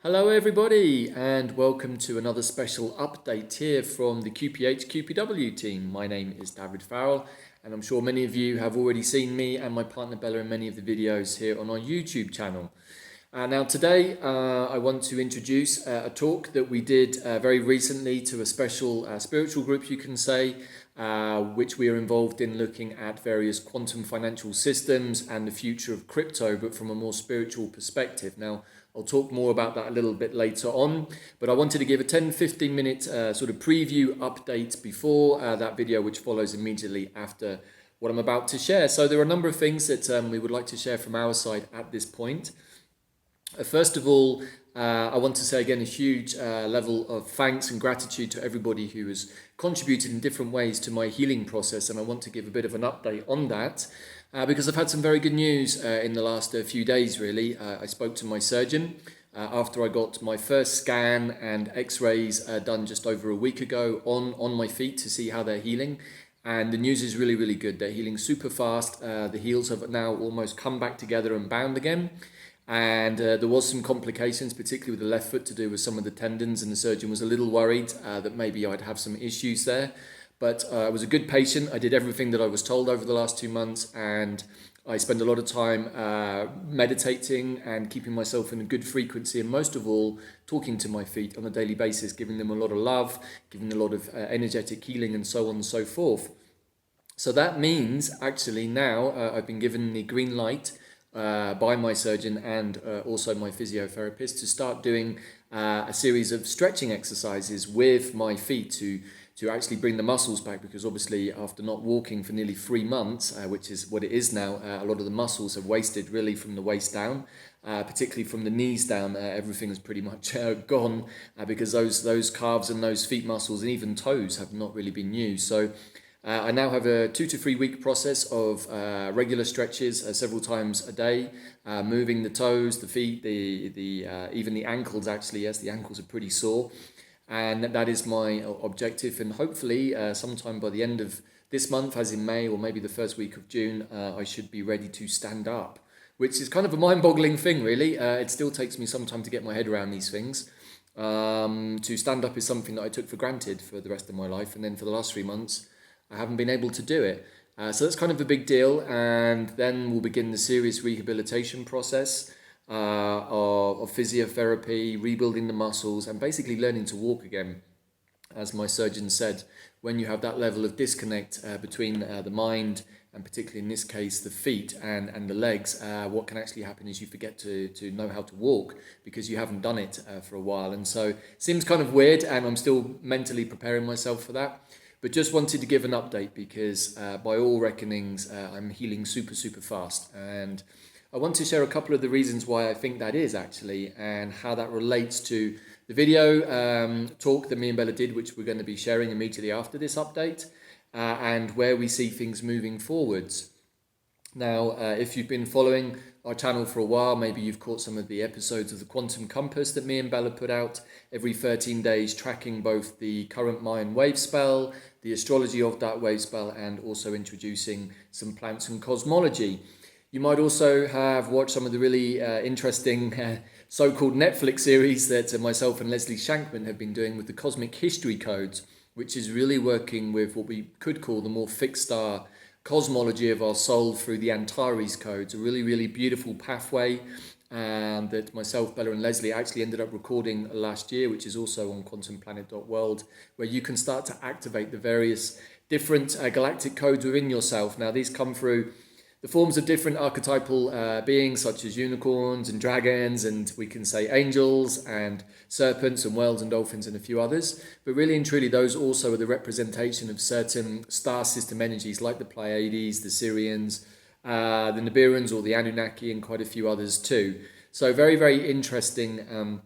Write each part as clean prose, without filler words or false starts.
Hello everybody and welcome to another special update here from the QPW team. My name is Davyd and I'm sure many of you have already seen me and my partner Bella in many of the videos here on our YouTube channel. Now today I want to introduce a talk that we did very recently to a special spiritual group, you can say, which we are involved in looking at various quantum financial systems and the future of crypto, but from a more spiritual perspective. Now, I'll talk more about that a little bit later on, but I wanted to give a 10-15 minute sort of preview update before that video, which follows immediately after what I'm about to share. So there are a number of things that we would like to share from our side at this point. First of all, I want to say again a huge level of thanks and gratitude to everybody who has contributed in different ways to my healing process, and I want to give a bit of an update on that because I've had some very good news in the last few days really. I spoke to my surgeon after I got my first scan and x-rays done just over a week ago on my feet to see how they're healing. And the news is really, really good. They're healing super fast. The heels have now almost come back together and bound again. And there was some complications, particularly with the left foot, to do with some of the tendons, and the surgeon was a little worried that maybe I'd have some issues there. But I was a good patient. I did everything that I was told over the last 2 months, and I spend a lot of time meditating and keeping myself in a good frequency, and most of all, talking to my feet on a daily basis, giving them a lot of love, giving them a lot of energetic healing, and so on and so forth. So that means, actually, now I've been given the green light by my surgeon and also my physiotherapist to start doing a series of stretching exercises with my feet to actually bring the muscles back, because obviously after not walking for nearly 3 months, which is what it is now, a lot of the muscles have wasted really from the waist down, particularly from the knees down. Everything is pretty much gone because those calves and those feet muscles and even toes have not really been used. So I now have a 2 to 3 week process of regular stretches several times a day, moving the toes, the feet, even the ankles actually. Yes, the ankles are pretty sore. And that is my objective. And hopefully sometime by the end of this month, as in May or maybe the first week of June, I should be ready to stand up, which is kind of a mind-boggling thing really. It still takes me some time to get my head around these things. To stand up is something that I took for granted for the rest of my life. And then for the last 3 months, I haven't been able to do it. So that's kind of a big deal. And then we'll begin the serious rehabilitation process of physiotherapy, rebuilding the muscles, and basically learning to walk again. As my surgeon said, when you have that level of disconnect between the mind and particularly in this case the feet and the legs, what can actually happen is you forget to know how to walk because you haven't done it for a while. And so it seems kind of weird, and I'm still mentally preparing myself for that. But just wanted to give an update because by all reckonings, I'm healing super, super fast. And I want to share a couple of the reasons why I think that is actually, and how that relates to the video talk that me and Bella did, which we're going to be sharing immediately after this update, and where we see things moving forwards. Now, if you've been following our channel for a while, maybe you've caught some of the episodes of the Quantum Compass that me and Bella put out every 13 days, tracking both the current Mayan wave spell, the astrology of that wave spell, and also introducing some plants and cosmology. You might also have watched some of the really interesting so-called Netflix series that myself and Leslie Shankman have been doing with the Cosmic History Codes, which is really working with what we could call the more fixed star cosmology of our soul through the Antares codes. A really, really beautiful pathway that myself, Bella and Leslie actually ended up recording last year, which is also on quantumplanet.world, where you can start to activate the various different galactic codes within yourself. Now, these come through the forms of different archetypal beings such as unicorns and dragons, and we can say angels and serpents and whales and dolphins and a few others. But really and truly, those also are the representation of certain star system energies like the Pleiades, the Sirians, the Nibiruans or the Anunnaki, and quite a few others too. So very, very interesting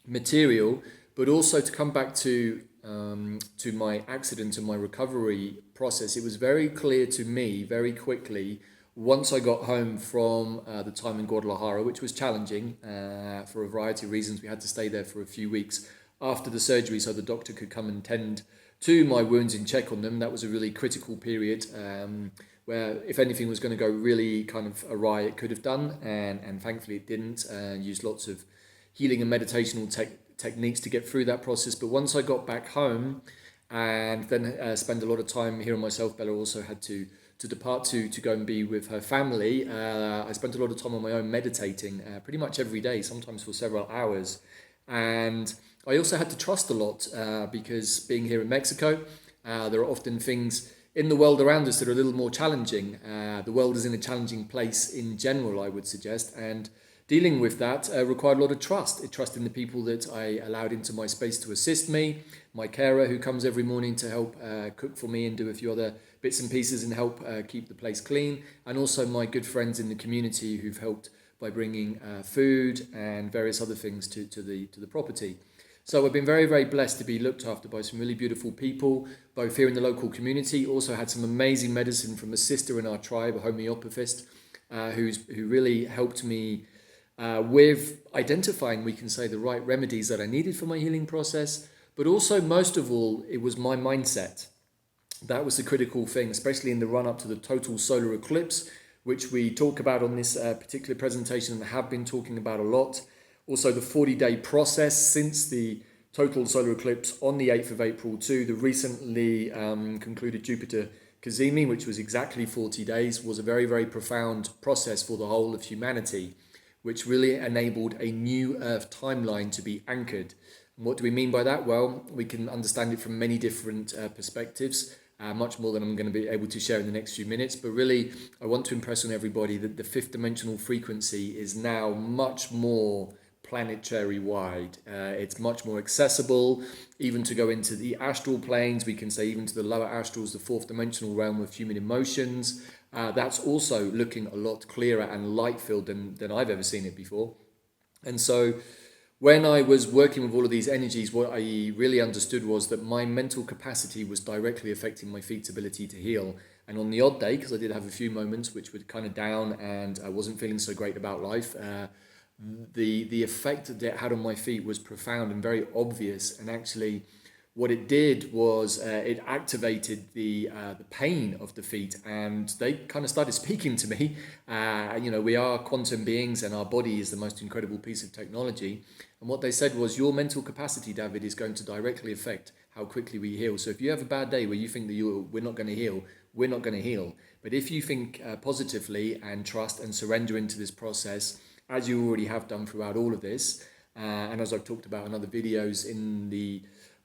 material. But also to come back to my accident and my recovery process, it was very clear to me very quickly once I got home from the time in Guadalajara, which was challenging for a variety of reasons. We had to stay there for a few weeks after the surgery so the doctor could come and tend to my wounds and check on them. That was a really critical period where if anything was going to go really kind of awry, it could have done, and thankfully it didn't. Used lots of healing and meditational techniques to get through that process. But once I got back home and then spent a lot of time here on myself, Bella also had to depart to go and be with her family. I spent a lot of time on my own meditating pretty much every day, sometimes for several hours. And I also had to trust a lot because being here in Mexico, there are often things in the world around us that are a little more challenging. The world is in a challenging place in general, I would suggest, and dealing with that required a lot of trust. Trust in the people that I allowed into my space to assist me, my carer who comes every morning to help cook for me and do a few other bits and pieces and help keep the place clean, and also my good friends in the community who've helped by bringing food and various other things to the property. So I've been very, very blessed to be looked after by some really beautiful people, both here in the local community. Also had some amazing medicine from a sister in our tribe, a homeopathist, who really helped me with identifying, we can say, the right remedies that I needed for my healing process. But also, most of all, it was my mindset. That was the critical thing, especially in the run-up to the total solar eclipse, which we talk about on this particular presentation and have been talking about a lot. Also, the 40-day process since the total solar eclipse on the 8th of April to the recently concluded Jupiter Cazimi, which was exactly 40 days, was a very, very profound process for the whole of humanity, which really enabled a new Earth timeline to be anchored. And what do we mean by that? Well, we can understand it from many different perspectives, much more than I'm going to be able to share in the next few minutes. But really, I want to impress on everybody that the fifth dimensional frequency is now much more planetary wide. It's much more accessible, even to go into the astral planes. We can say even to the lower astrals, the fourth dimensional realm of human emotions. That's also looking a lot clearer and light-filled than I've ever seen it before. And so when I was working with all of these energies, what I really understood was that my mental capacity was directly affecting my feet's ability to heal. And on the odd day, because I did have a few moments which were kind of down and I wasn't feeling so great about life, the effect that it had on my feet was profound and very obvious. And actually, what it did was it activated the pain of the feet, and they kind of started speaking to me. We are quantum beings, and our body is the most incredible piece of technology. And what they said was, your mental capacity, Davyd, is going to directly affect how quickly we heal. So if you have a bad day where you think that we're not going to heal, we're not going to heal. But if you think positively and trust and surrender into this process, as you already have done throughout all of this, and as I've talked about in other videos, in the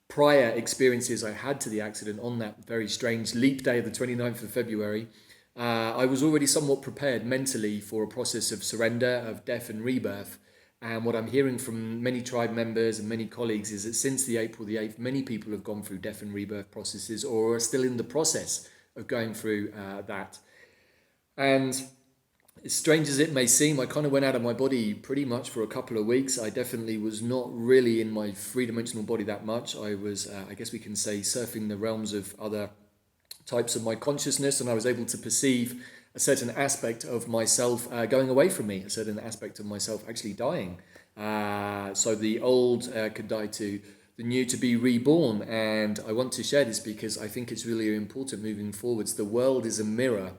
prior experiences I had to the accident on that very strange leap day of the 29th of February, I was already somewhat prepared mentally for a process of surrender, of death and rebirth. And what I'm hearing from many tribe members and many colleagues is that since the April the 8th, many people have gone through death and rebirth processes or are still in the process of going through that. And as strange as it may seem, I kind of went out of my body pretty much for a couple of weeks. I definitely was not really in my three-dimensional body that much. I was, I guess we can say, surfing the realms of other types of my consciousness, and I was able to perceive a certain aspect of myself going away from me, a certain aspect of myself actually dying. So the old could die to the new to be reborn. And I want to share this because I think it's really important moving forwards. The world is a mirror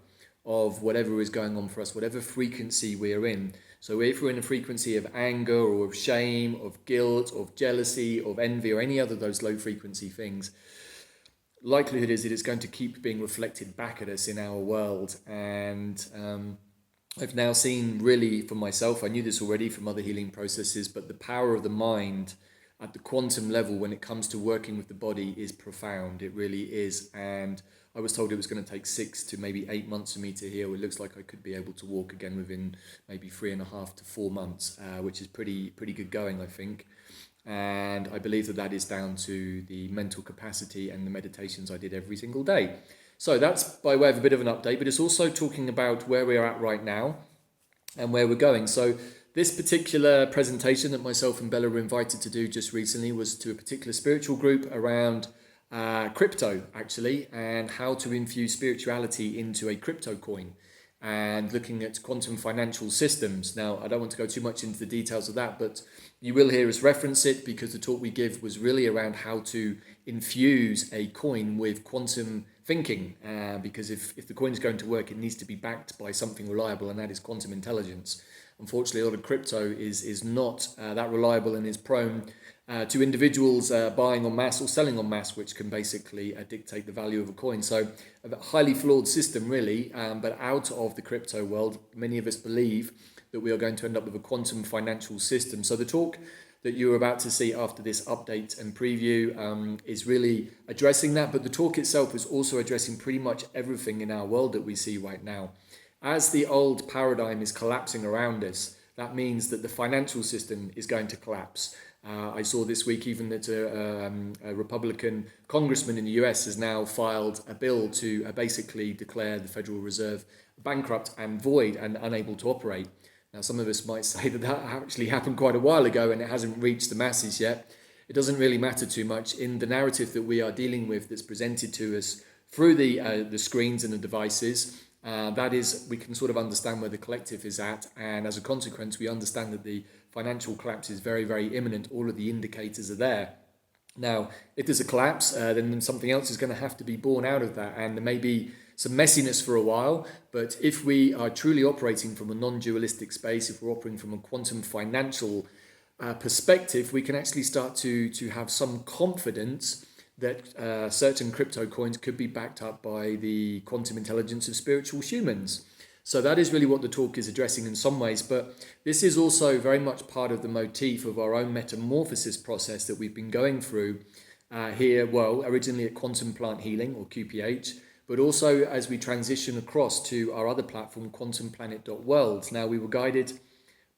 of whatever is going on for us, whatever frequency we're in. So if we're in a frequency of anger or of shame, of guilt, of jealousy, of envy, or any other of those low frequency things, likelihood is that it's going to keep being reflected back at us in our world. And I've now seen really for myself, I knew this already from other healing processes, but the power of the mind at the quantum level when it comes to working with the body is profound. It really is. And I was told it was going to take 6 to maybe 8 months for me to heal. It looks like I could be able to walk again within maybe 3.5 to 4 months, which is pretty good going, I think. And I believe that is down to the mental capacity and the meditations I did every single day. So that's by way of a bit of an update, but it's also talking about where we are at right now and where we're going. So this particular presentation that myself and Bella were invited to do just recently was to a particular spiritual group around crypto, actually, and how to infuse spirituality into a crypto coin, and looking at quantum financial systems. Now, I don't want to go too much into the details of that, but you will hear us reference it because the talk we give was really around how to infuse a coin with quantum thinking, because if the coin is going to work, it needs to be backed by something reliable, and that is quantum intelligence. unfortunately, a lot of crypto is not that reliable and is prone to individuals buying en masse or selling en masse, which can basically dictate the value of a coin. So a highly flawed system, really, but out of the crypto world, many of us believe that we are going to end up with a quantum financial system. So the talk that you're about to see after this update and preview is really addressing that, but the talk itself is also addressing pretty much everything in our world that we see right now. As the old paradigm is collapsing around us, that means that the financial system is going to collapse. I saw this week even that a Republican congressman in the US has now filed a bill to basically declare the Federal Reserve bankrupt and void and unable to operate. Now, some of us might say that actually happened quite a while ago and it hasn't reached the masses yet. It doesn't really matter too much. In the narrative that we are dealing with that's presented to us through the screens and the devices, that is, we can sort of understand where the collective is at, and as a consequence, we understand that the financial collapse is very, very imminent. All of the indicators are there. Now, if there's a collapse, then something else is going to have to be born out of that, and there may be some messiness for a while, but if we are truly operating from a non-dualistic space, if we're operating from a quantum financial perspective, we can actually start to have some confidence that certain crypto coins could be backed up by the quantum intelligence of spiritual humans. So that is really what the talk is addressing in some ways, but this is also very much part of the motif of our own metamorphosis process that we've been going through here, well, originally at Quantum Plant Healing, or QPH, but also as we transition across to our other platform, quantumplanet.world. Now, we were guided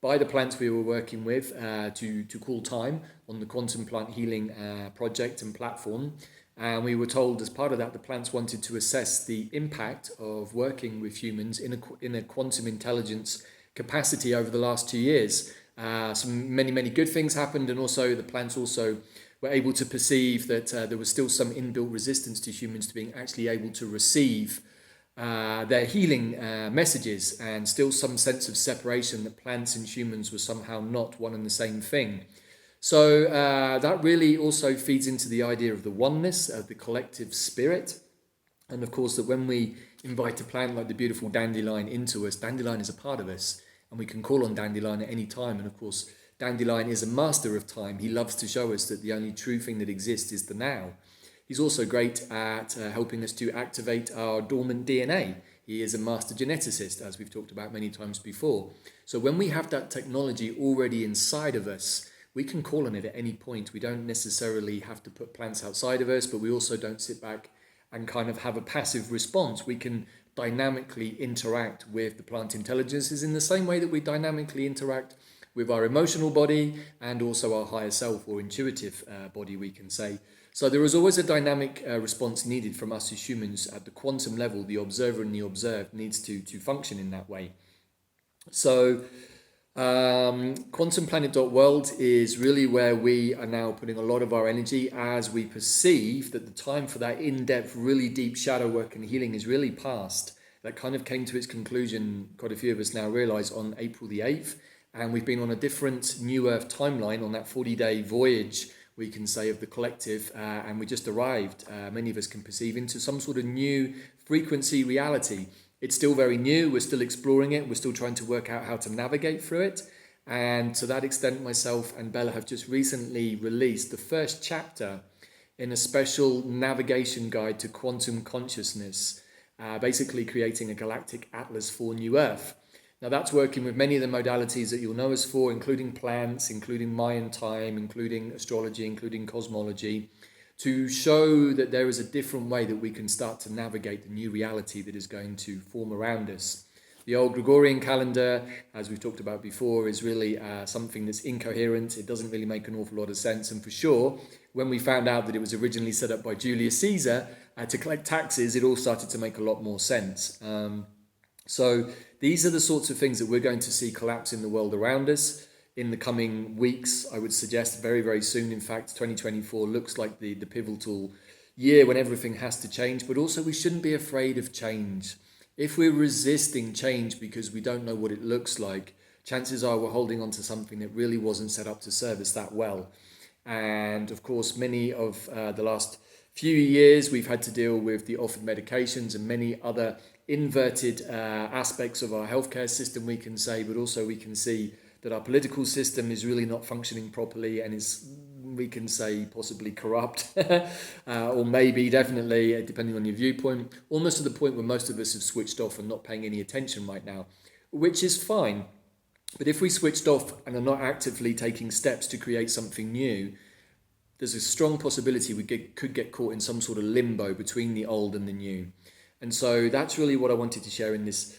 by the plants we were working with to call time on the Quantum Plant Healing project and platform. And we were told as part of that, the plants wanted to assess the impact of working with humans in a quantum intelligence capacity over the last 2 years. Many good things happened, and also the plants also were able to perceive that there was still some inbuilt resistance to humans to being actually able to receive their healing messages, and still some sense of separation that plants and humans were somehow not one and the same thing. So that really also feeds into the idea of the oneness of the collective spirit. And of course, that when we invite a plant like the beautiful dandelion into us, dandelion is a part of us, and we can call on dandelion at any time. And of course, dandelion is a master of time. He loves to show us that the only true thing that exists is the now. He's also great at helping us to activate our dormant DNA. He is a master geneticist, as we've talked about many times before. So when we have that technology already inside of us, we can call on it at any point. We don't necessarily have to put plants outside of us, but we also don't sit back and kind of have a passive response. We can dynamically interact with the plant intelligences in the same way that we dynamically interact with our emotional body and also our higher self, or intuitive body, we can say. So there is always a dynamic response needed from us as humans at the quantum level. The observer and the observed needs to function in that way. So quantumplanet.world is really where we are now putting a lot of our energy, as we perceive that the time for that in-depth, really deep shadow work and healing is really past. That kind of came to its conclusion, quite a few of us now realize, on April the 8th. And we've been on a different New Earth timeline on that 40-day voyage, we can say, of the collective. And we just arrived, many of us can perceive, into some sort of new frequency reality. It's still very new. We're still exploring it. We're still trying to work out how to navigate through it. And to that extent, myself and Bella have just recently released the first chapter in a special navigation guide to quantum consciousness, basically creating a galactic atlas for New Earth. Now, that's working with many of the modalities that you'll know us for, including plants, including Mayan time, including astrology, including cosmology, to show that there is a different way that we can start to navigate the new reality that is going to form around us. The old Gregorian calendar, as we've talked about before, is really something that's incoherent. It doesn't really make an awful lot of sense. And for sure, when we found out that it was originally set up by Julius Caesar to collect taxes, it all started to make a lot more sense. So these are the sorts of things that we're going to see collapse in the world around us in the coming weeks. I would suggest very, very soon. In fact, 2024 looks like the pivotal year when everything has to change. But also, we shouldn't be afraid of change. If we're resisting change because we don't know what it looks like, chances are we're holding on to something that really wasn't set up to serve us that well. And of course, many of the last few years, we've had to deal with the offered medications and many other inverted aspects of our healthcare system, we can say, but also we can see that our political system is really not functioning properly and is, we can say, possibly corrupt, or maybe definitely, depending on your viewpoint, almost to the point where most of us have switched off and not paying any attention right now, which is fine. But if we switched off and are not actively taking steps to create something new, there's a strong possibility we could get caught in some sort of limbo between the old and the new. And so that's really what I wanted to share in this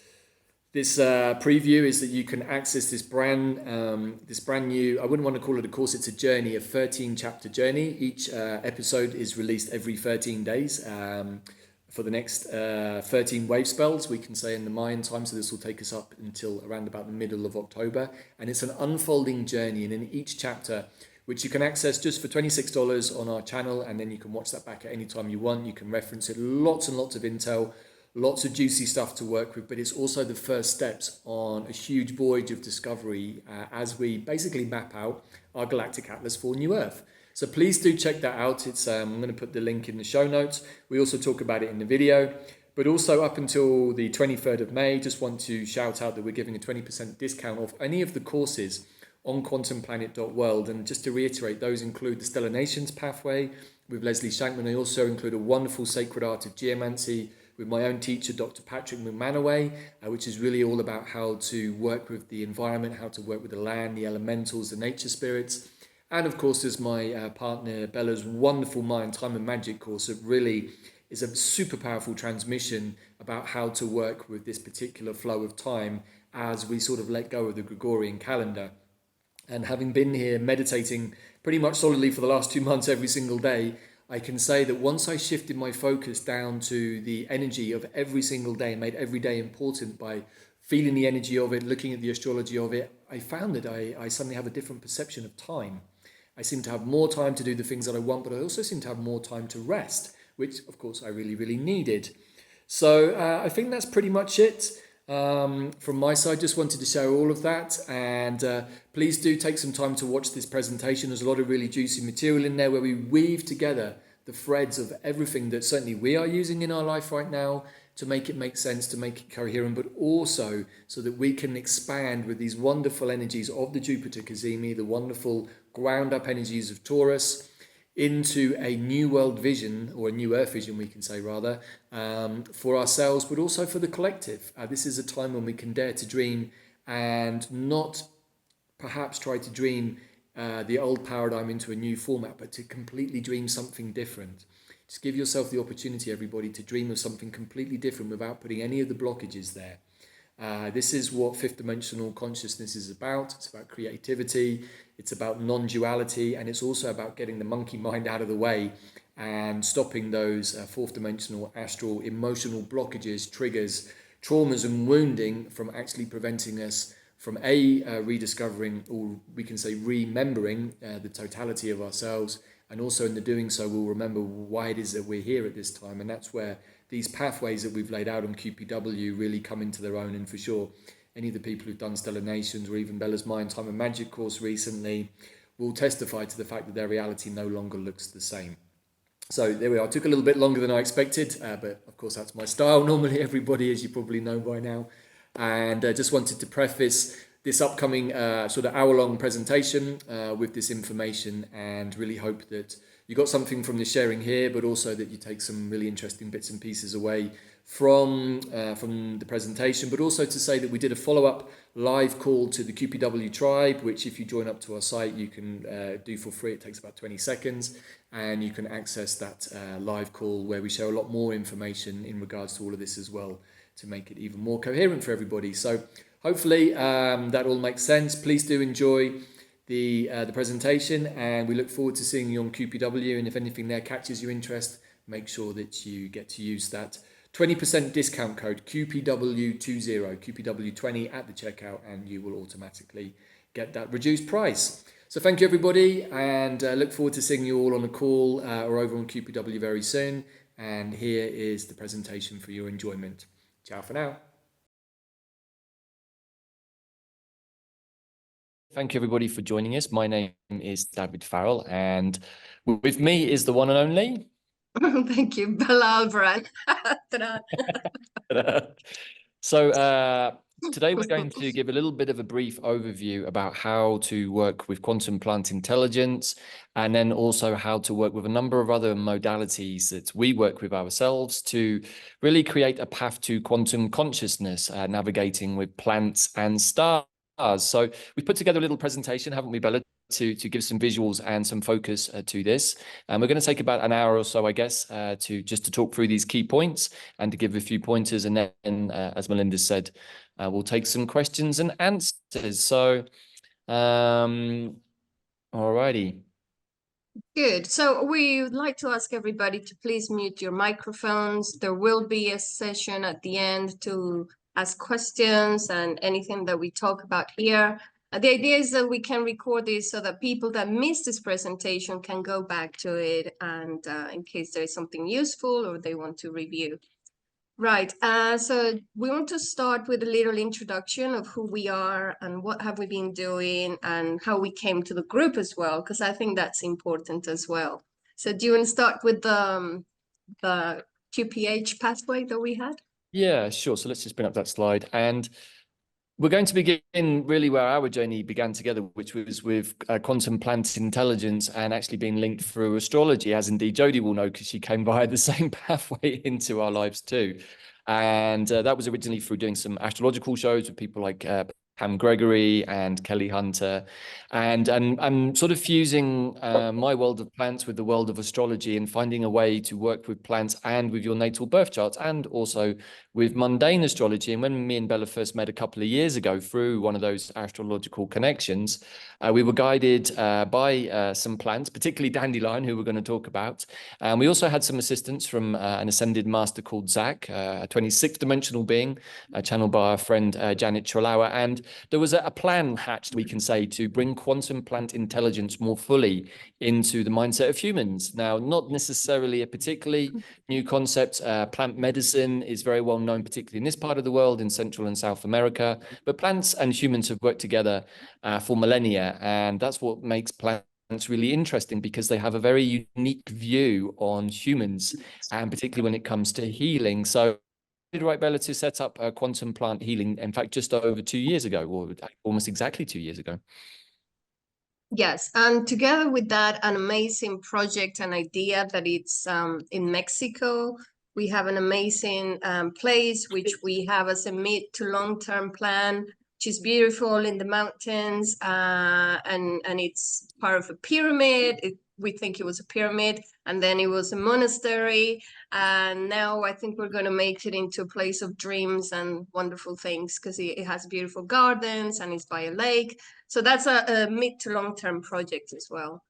preview, is that you can access this brand new, I wouldn't want to call it a course, it's a journey, a 13 chapter journey. Each episode is released every 13 days for the next 13 wave spells, we can say, in the Mayan time. So this will take us up until around about the middle of October. And it's an unfolding journey. And in each chapter, which you can access just for $26 on our channel, and then you can watch that back at any time you want. You can reference it. Lots and lots of intel, lots of juicy stuff to work with, but it's also the first steps on a huge voyage of discovery as we basically map out our galactic atlas for New Earth. So please do check that out. It's I'm going to put the link in the show notes. We also talk about it in the video. But also up until the 23rd of May, just want to shout out that we're giving a 20% discount off any of the courses on quantumplanet.world. And just to reiterate, those include the Stellar Nations pathway with Leslie Shankman. They also include a wonderful sacred art of geomancy with my own teacher, Dr. Patrick McManaway, which is really all about how to work with the environment, how to work with the land, the elementals, the nature spirits. And of course, there's my partner Bella's wonderful Mind, Time and Magic course that really is a super powerful transmission about how to work with this particular flow of time as we sort of let go of the Gregorian calendar. And having been here meditating pretty much solidly for the last 2 months every single day, I can say that once I shifted my focus down to the energy of every single day and made every day important by feeling the energy of it, looking at the astrology of it, I found that I suddenly have a different perception of time. I seem to have more time to do the things that I want, but I also seem to have more time to rest, which of course I really, really needed. So I think that's pretty much it. From my side, just wanted to share all of that, and please do take some time to watch this presentation. There's a lot of really juicy material in there where we weave together the threads of everything that certainly we are using in our life right now to make it make sense, to make it coherent, but also so that we can expand with these wonderful energies of the Jupiter Cazimi, the wonderful ground up energies of Taurus, into a new world vision, or a new earth vision, we can say rather, for ourselves, but also for the collective. This is a time when we can dare to dream and not perhaps try to dream the old paradigm into a new format, but to completely dream something different. Just give yourself the opportunity, everybody, to dream of something completely different without putting any of the blockages there. This is what fifth dimensional consciousness is about. It's about creativity, it's about non-duality, and it's also about getting the monkey mind out of the way and stopping those fourth dimensional astral emotional blockages, triggers, traumas and wounding from actually preventing us from rediscovering, or we can say remembering, the totality of ourselves. And also in the doing so, we'll remember why it is that we're here at this time. And that's where these pathways that we've laid out on QPW really come into their own. And for sure, any of the people who've done Stellar Nations or even Bella's Mind, Time and Magic course recently will testify to the fact that their reality no longer looks the same. So there we are. It took a little bit longer than I expected, but of course that's my style normally, everybody, as you probably know by now. And just wanted to preface this upcoming sort of hour-long presentation with this information, and really hope that you got something from the sharing here, but also that you take some really interesting bits and pieces away from the presentation. But also to say that we did a follow-up live call to the QPW tribe, which if you join up to our site, you can do for free. It takes about 20 seconds, and you can access that live call where we share a lot more information in regards to all of this as well, to make it even more coherent for everybody. So hopefully that all makes sense. Please do enjoy the presentation, and we look forward to seeing you on QPW. And if anything there catches your interest, make sure that you get to use that 20% discount code QPW20, QPW20 at the checkout, and you will automatically get that reduced price. So thank you, everybody, and look forward to seeing you all on a call or over on QPW very soon. And here is the presentation for your enjoyment. Ciao for now. Thank you, everybody, for joining us. My name is Davyd Farrell, and with me is the one and only Thank you, Bella Alvarez. So today we're going to give a little bit of a brief overview about how to work with quantum plant intelligence, and then also how to work with a number of other modalities that we work with ourselves to really create a path to quantum consciousness, navigating with plants and stars. So we put together a little presentation, haven't we, Bella, to give some visuals and some focus to this. And we're going to take about an hour or so, I guess, to talk through these key points and to give a few pointers. And then, as Melinda said, we'll take some questions and answers. So, all righty. Good. So we would like to ask everybody to please mute your microphones. There will be a session at the end to ask questions and anything that we talk about here. The idea is that we can record this so that people that missed this presentation can go back to it and in case there is something useful or they want to review. Right. So we want to start with a little introduction of who we are and what have we been doing and how we came to the group as well, because I think that's important as well. So do you want to start with the QPH pathway that we had? Yeah, sure. So let's just bring up that slide. And we're going to begin really where our journey began together, which was with quantum plant intelligence and actually being linked through astrology, as indeed Jodie will know because she came via the same pathway into our lives too. And that was originally through doing some astrological shows with people like Pam Gregory and Kelly Hunter, and I'm sort of fusing my world of plants with the world of astrology and finding a way to work with plants and with your natal birth charts and also with mundane astrology. And when me and Bella first met a couple of years ago through one of those astrological connections, we were guided by some plants, particularly dandelion, who we're going to talk about. And we also had some assistance from an ascended master called Zach, a 26th dimensional being, channeled by our friend Janet Trelawa. And there was a plan hatched, we can say, to bring quantum plant intelligence more fully into the mindset of humans. Now, not necessarily a particularly new concept. Plant medicine is very well known, particularly in this part of the world, in Central and South America. But plants and humans have worked together for millennia, and that's what makes plants really interesting because they have a very unique view on humans, and particularly when it comes to healing. So did right, Bella, to set up quantum plant healing, in fact, just over 2 years ago, or almost exactly 2 years ago. Yes, and together with that, an amazing project and idea that it's in Mexico. We have an amazing place which we have as a mid to long-term plan, which is beautiful in the mountains, and it's part of a pyramid. We think it was a pyramid, and then it was a monastery, and now I think we're going to make it into a place of dreams and wonderful things because it has beautiful gardens and it's by a lake. So that's a mid to long-term project as well.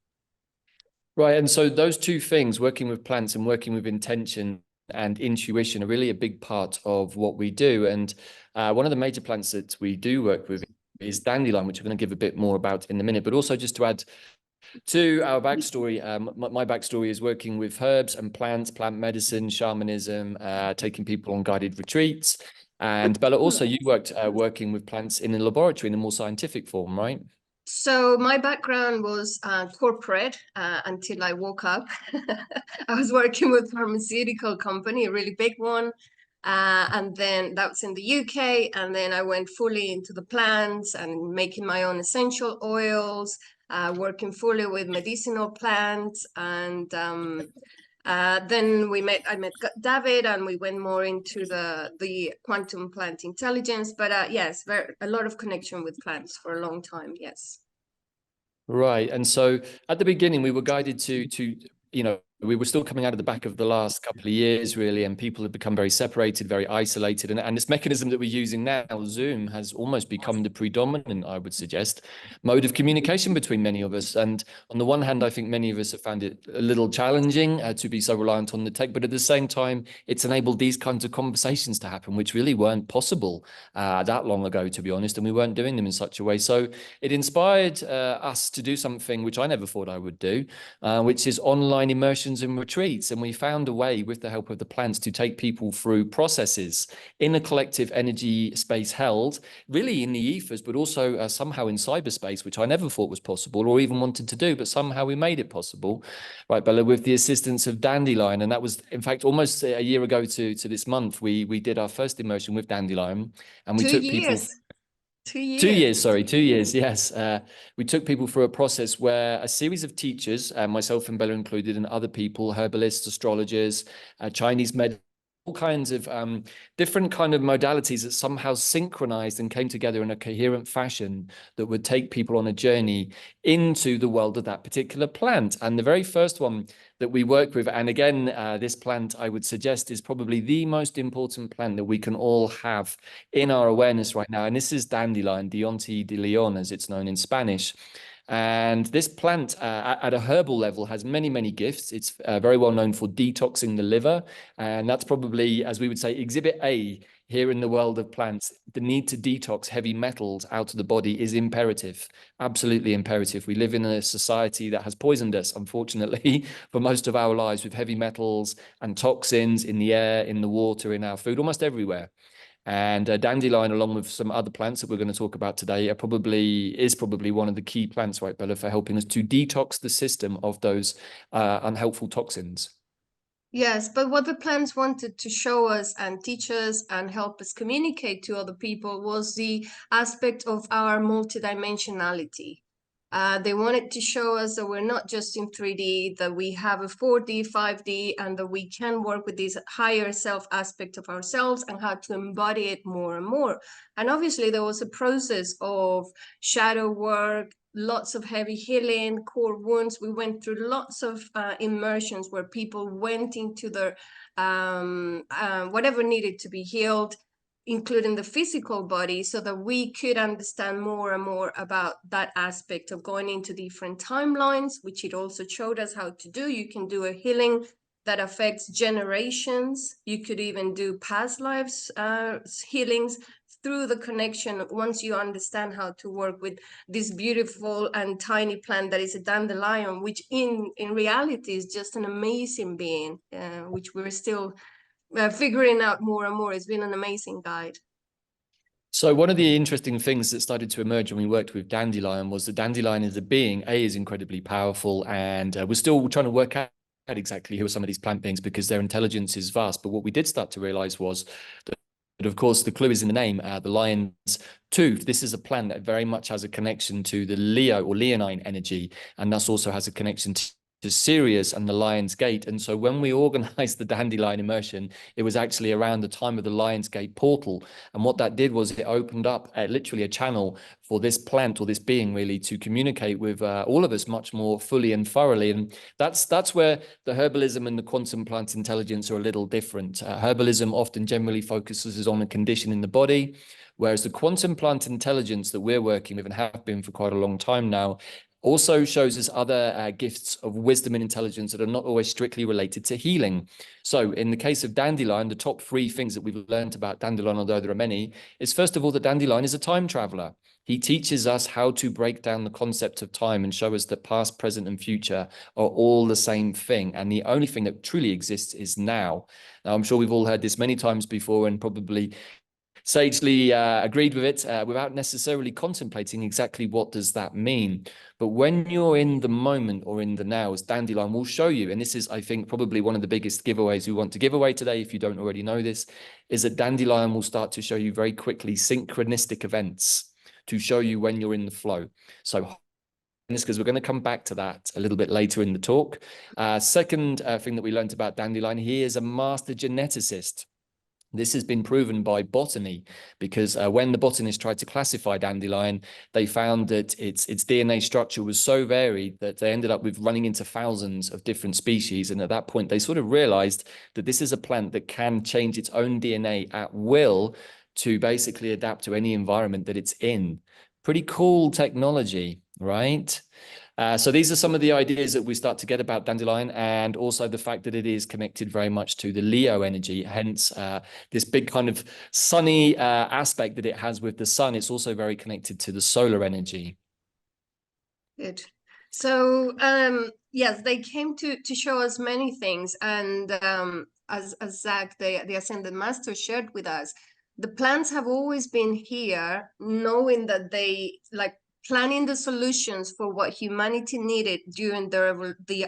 Right. And so those two things, working with plants and working with intention and intuition, are really a big part of what we do. And one of the major plants that we do work with is dandelion, which I'm going to give a bit more about in a minute. But also just to add to our backstory, my backstory is working with herbs and plants, plant medicine, shamanism, taking people on guided retreats. And Bella, also you worked working with plants in a laboratory in a more scientific form, right? So my background was corporate until I woke up. I was working with a pharmaceutical company, a really big one. And then that was in the UK. And then I went fully into the plants and making my own essential oils, working fully with medicinal plants. And then I met Davyd, and we went more into the quantum plant intelligence. But yes, a lot of connection with plants for a long time. Yes. Right. And so at the beginning, we were guided we were still coming out of the back of the last couple of years, really, and people have become very separated, very isolated. And this mechanism that we're using now, Zoom, has almost become the predominant, I would suggest, mode of communication between many of us. And on the one hand, I think many of us have found it a little challenging to be so reliant on the tech, but at the same time, it's enabled these kinds of conversations to happen, which really weren't possible that long ago, to be honest, and we weren't doing them in such a way. So it inspired us to do something which I never thought I would do, which is online immersion immersions and retreats, and we found a way with the help of the plants to take people through processes in a collective energy space held really in the ethers, but also somehow in cyberspace, which I never thought was possible or even wanted to do, but somehow we made it possible, right, Bella, with the assistance of Dandelion. And that was, in fact, almost a year ago to this month, we did our first immersion with Dandelion, and we Two took people. years. 2 years, sorry, 2 years, yes. We took people through a process where a series of teachers, myself and Bella included, and other people, herbalists, astrologers, Chinese med, all kinds of different kind of modalities that somehow synchronized and came together in a coherent fashion that would take people on a journey into the world of that particular plant. And the very first one that we work with, and again, this plant I would suggest is probably the most important plant that we can all have in our awareness right now. And this is dandelion, Diente de Leon, as it's known in Spanish. And this plant at a herbal level has many, many gifts. It's very well known for detoxing the liver. And that's probably, as we would say, exhibit A here in the world of plants. The need to detox heavy metals out of the body is imperative, absolutely imperative. We live in a society that has poisoned us, unfortunately, for most of our lives with heavy metals and toxins in the air, in the water, in our food, almost everywhere. And dandelion, along with some other plants that we're going to talk about today, is probably one of the key plants, right, Bella, for helping us to detox the system of those unhelpful toxins. Yes, but what the plants wanted to show us and teach us and help us communicate to other people was the aspect of our multidimensionality. They wanted to show us that we're not just in 3D, that we have a 4D, 5D, and that we can work with this higher self aspect of ourselves and how to embody it more and more. And obviously, there was a process of shadow work, lots of heavy healing, core wounds. We went through lots of immersions where people went into their whatever needed to be healed, including the physical body, so that we could understand more and more about that aspect of going into different timelines, which it also showed us how to do. You can do a healing that affects generations. You could even do past lives healings through the connection once you understand how to work with this beautiful and tiny plant that is a dandelion, which in reality is just an amazing being, which we're still figuring out more and more. It's been an amazing guide. So one of the interesting things that started to emerge when we worked with dandelion was that dandelion as a being, is incredibly powerful, and we're still trying to work out exactly who are some of these plant beings because their intelligence is vast. But what we did start to realize was that, of course, the clue is in the name, the lion's tooth. This is a plant that very much has a connection to the Leo or Leonine energy, and thus also has a connection to Sirius and the Lion's Gate. And so when we organized the dandelion immersion, it was actually around the time of the Lion's Gate portal. And what that did was it opened up literally a channel for this plant or this being really to communicate with all of us much more fully and thoroughly. And that's where the herbalism and the quantum plant intelligence are a little different. Herbalism often generally focuses on a condition in the body, whereas the quantum plant intelligence that we're working with and have been for quite a long time now also shows us other gifts of wisdom and intelligence that are not always strictly related to healing. So in the case of dandelion, the top 3 things that we've learned about dandelion, although there are many, is first of all, that dandelion is a time traveler. He teaches us how to break down the concept of time and show us that past, present, and future are all the same thing. And the only thing that truly exists is now. Now, I'm sure we've all heard this many times before and probably sagely agreed with it without necessarily contemplating exactly what does that mean. But when you're in the moment or in the now, as dandelion will show you, and this is, I think, probably one of the biggest giveaways we want to give away today, if you don't already know this, is that dandelion will start to show you very quickly synchronistic events to show you when you're in the flow. So this, because we're going to come back to that a little bit later in the talk. Second thing that we learned about dandelion, he is a master geneticist. This has been proven by botany because when the botanists tried to classify dandelion, they found that its DNA structure was so varied that they ended up with running into thousands of different species. And at that point, they sort of realized that this is a plant that can change its own DNA at will to basically adapt to any environment that it's in. Pretty cool technology, right? So these are some of the ideas that we start to get about dandelion, and also the fact that it is connected very much to the Leo energy, hence this big kind of sunny aspect that it has with the sun. It's also very connected to the solar energy. Good. So yes, they came to show us many things, and as Zach, the Ascended Master, shared with us, the plants have always been here, knowing that they like planning the solutions for what humanity needed during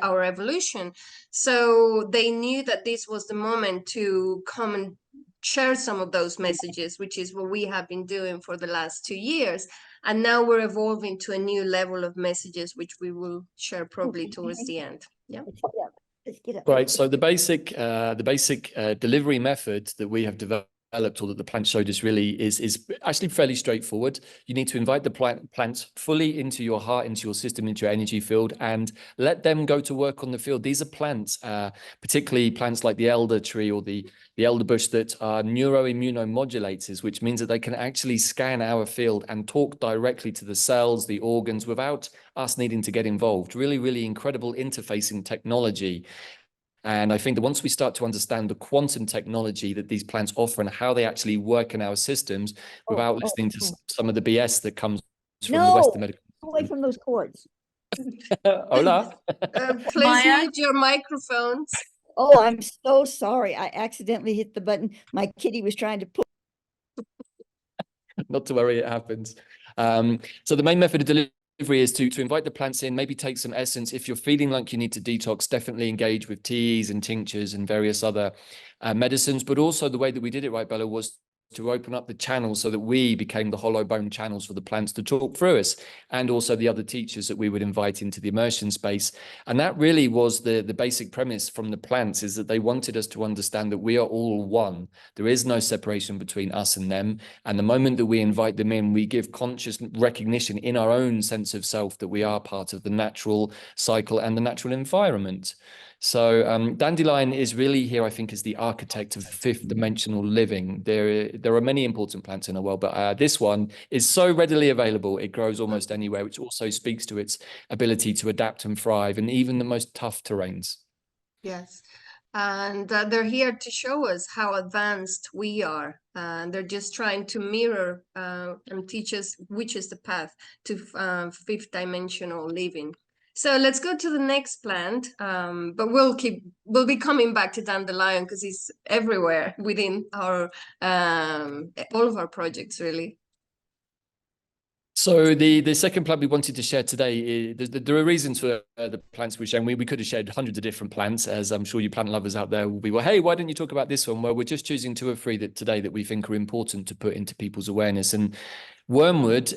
our evolution. So they knew that this was the moment to come and share some of those messages, which is what we have been doing for the last 2 years. And now we're evolving to a new level of messages, which we will share probably towards the end. Yeah. Let's get up. Right. So the basic delivery method that we have developed, or that the plant showed us, really is actually fairly straightforward. You need to invite the plants fully into your heart, into your system, into your energy field, and let them go to work on the field. These are plants, particularly plants like the elder tree or the elder bush, that are neuroimmunomodulators, which means that they can actually scan our field and talk directly to the cells, the organs, without us needing to get involved. Really, really incredible interfacing technology. And I think that once we start to understand the quantum technology that these plants offer and how they actually work in our systems, without listening to some of the BS that comes from the Western medical system. Away from those cords. Hola. Please mute your microphones. Oh, I'm so sorry. I accidentally hit the button. My kitty was trying to pull. Not to worry, it happens. So the main method of delivery is to invite the plants in, maybe take some essence. If you're feeling like you need to detox, definitely engage with teas and tinctures and various other medicines. But also the way that we did it, right, Bella, was to open up the channels so that we became the hollow bone channels for the plants to talk through us, and also the other teachers that we would invite into the immersion space. And that really was the basic premise from the plants, is that they wanted us to understand that we are all one. There is no separation between us and them. And the moment that we invite them in, we give conscious recognition in our own sense of self that we are part of the natural cycle and the natural environment. So Dandelion is really here, I think, as the architect of fifth dimensional living. There are many important plants in the world, but this one is so readily available. It grows almost anywhere, which also speaks to its ability to adapt and thrive in even the most tough terrains. Yes. And they're here to show us how advanced we are. And they're just trying to mirror and teach us which is the path to fifth dimensional living. So let's go to the next plant, but we'll be coming back to dandelion because it's everywhere within our all of our projects, really. So the second plant we wanted to share today, there are reasons for the plants we're sharing. We could have shared hundreds of different plants, as I'm sure you plant lovers out there will be, well, hey, why don't you talk about this one? Well, we're just choosing two or three today that we think are important to put into people's awareness. And wormwood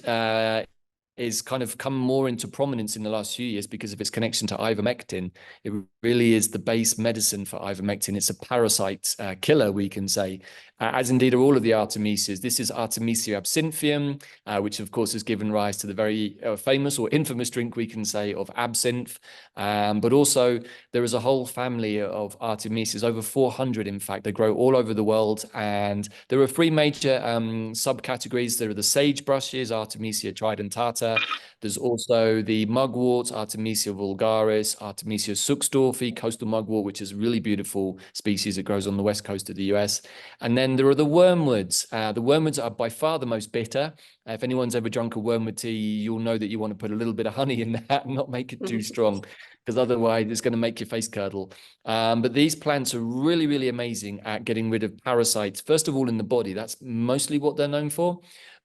is kind of come more into prominence in the last few years because of its connection to ivermectin. It really is the base medicine for ivermectin. It's a parasite killer, we can say, as indeed are all of the Artemisias. This is Artemisia absinthium, which of course has given rise to the very famous or infamous drink, we can say, of absinthe. But also there is a whole family of Artemisias, over 400 in fact. They grow all over the world, and there are three major subcategories. There are the sagebrushes, Artemisia tridentata. There's also the mugwort, Artemisia vulgaris, Artemisia suxdorfi, coastal mugwort, which is a really beautiful species that grows on the west coast of the US. And then there are the wormwoods. The wormwoods are by far the most bitter. If anyone's ever drunk a wormwood tea, you'll know that you want to put a little bit of honey in that and not make it too strong, because otherwise it's going to make your face curdle. But these plants are really, really amazing at getting rid of parasites, first of all in the body. That's mostly what they're known for.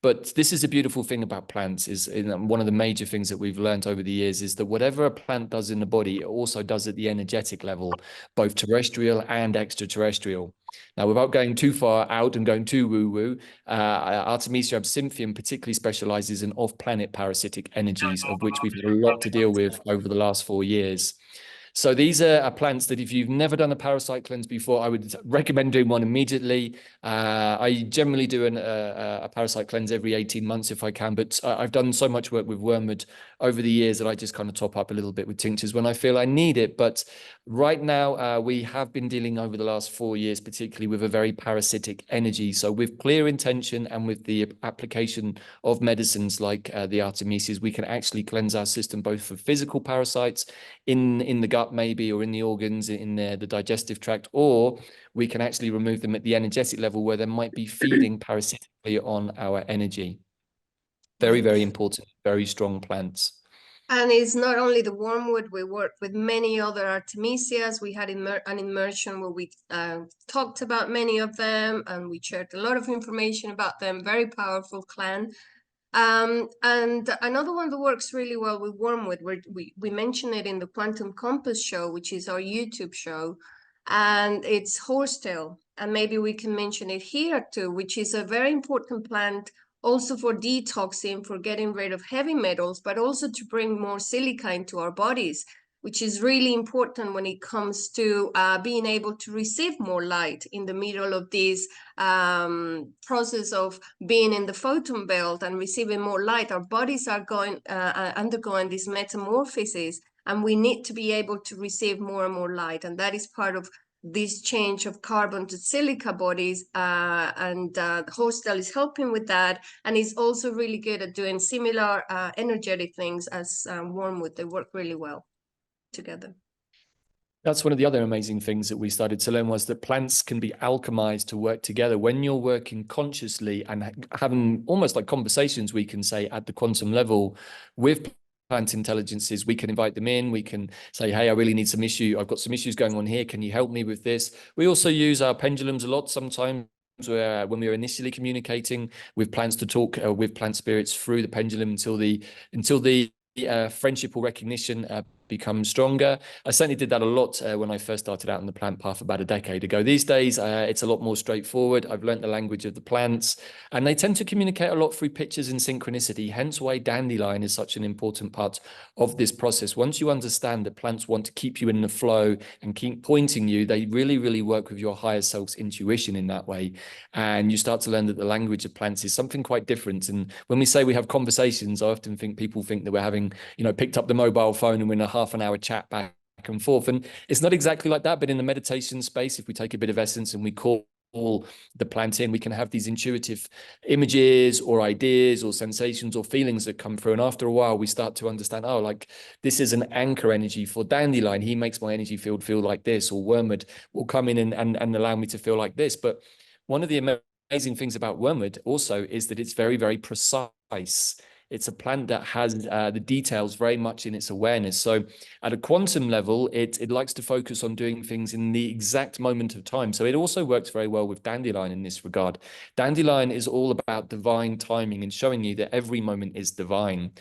But this is a beautiful thing about plants, is one of the major things that we've learned over the years is that whatever a plant does in the body, it also does at the energetic level, both terrestrial and extraterrestrial. Now, without going too far out and going too woo-woo, Artemisia absinthium particularly specializes in off-planet parasitic energies, of which we've had a lot to deal with over the last 4 years. So these are plants that if you've never done a parasite cleanse before, I would recommend doing one immediately. I generally do a parasite cleanse every 18 months if I can, but I've done so much work with wormwood over the years that I just kind of top up a little bit with tinctures when I feel I need it. But right now, we have been dealing over the last 4 years, particularly with a very parasitic energy. So with clear intention and with the application of medicines like the Artemisias, we can actually cleanse our system both for physical parasites in the gut maybe, or in the organs, in the digestive tract, or we can actually remove them at the energetic level where they might be feeding parasitically on our energy. Very, very important, very strong plants. And it's not only the wormwood, we work with many other artemisias. We had an immersion where we talked about many of them, and we shared a lot of information about them. Very powerful clan. And another one that works really well with wormwood, we mentioned it in the Quantum Compass show, which is our YouTube show, and it's horsetail. And maybe we can mention it here too, which is a very important plant also for detoxing, for getting rid of heavy metals, but also to bring more silica into our bodies, which is really important when it comes to being able to receive more light in the middle of this process of being in the photon belt and receiving more light. Our bodies are undergoing this metamorphosis, and we need to be able to receive more and more light. And that is part of this change of carbon to silica bodies, and horsetail is helping with that, and is also really good at doing similar energetic things as wormwood. They work really well together. That's one of the other amazing things that we started to learn, was that plants can be alchemized to work together. When you're working consciously and having almost like conversations, we can say at the quantum level with plant intelligences, we can invite them in. We can say, hey, I really need some I've got some issues going on here. Can you help me with this? We also use our pendulums a lot sometimes, where when we were initially communicating with plants, to talk with plant spirits through the pendulum until the friendship or recognition become stronger. I certainly did that a lot when I first started out on the plant path about a decade ago. These days, it's a lot more straightforward. I've learned the language of the plants, and they tend to communicate a lot through pictures and synchronicity, hence why dandelion is such an important part of this process. Once you understand that plants want to keep you in the flow and keep pointing you, they really, really work with your higher self's intuition in that way. And you start to learn that the language of plants is something quite different. And when we say we have conversations, I often think people think that we're having, picked up the mobile phone and we're in a half an hour chat back and forth. And it's not exactly like that, but in the meditation space, if we take a bit of essence and we call the plant in, we can have these intuitive images or ideas or sensations or feelings that come through. And after a while, we start to understand, oh, like this is an anchor energy for dandelion. He makes my energy field feel like this, or wormwood will come in and allow me to feel like this. But one of the amazing things about wormwood also is that it's very, very precise. It's a plant that has the details very much in its awareness. So at a quantum level, it likes to focus on doing things in the exact moment of time. So it also works very well with dandelion in this regard. Dandelion is all about divine timing and showing you that every moment is divine.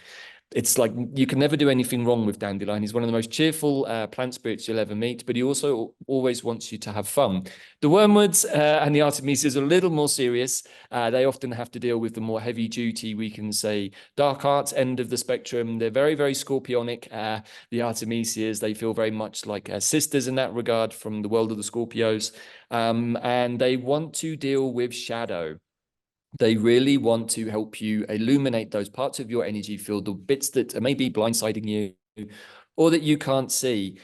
It's like you can never do anything wrong with dandelion. He's one of the most cheerful plant spirits you'll ever meet, but he also always wants you to have fun. The wormwoods and the artemisias are a little more serious. They often have to deal with the more heavy duty, we can say, dark arts end of the spectrum. They're very, very scorpionic. The artemisias, they feel very much like sisters in that regard from the world of the Scorpios. And they want to deal with shadow. They really want to help you illuminate those parts of your energy field, the bits that are maybe blindsiding you or that you can't see.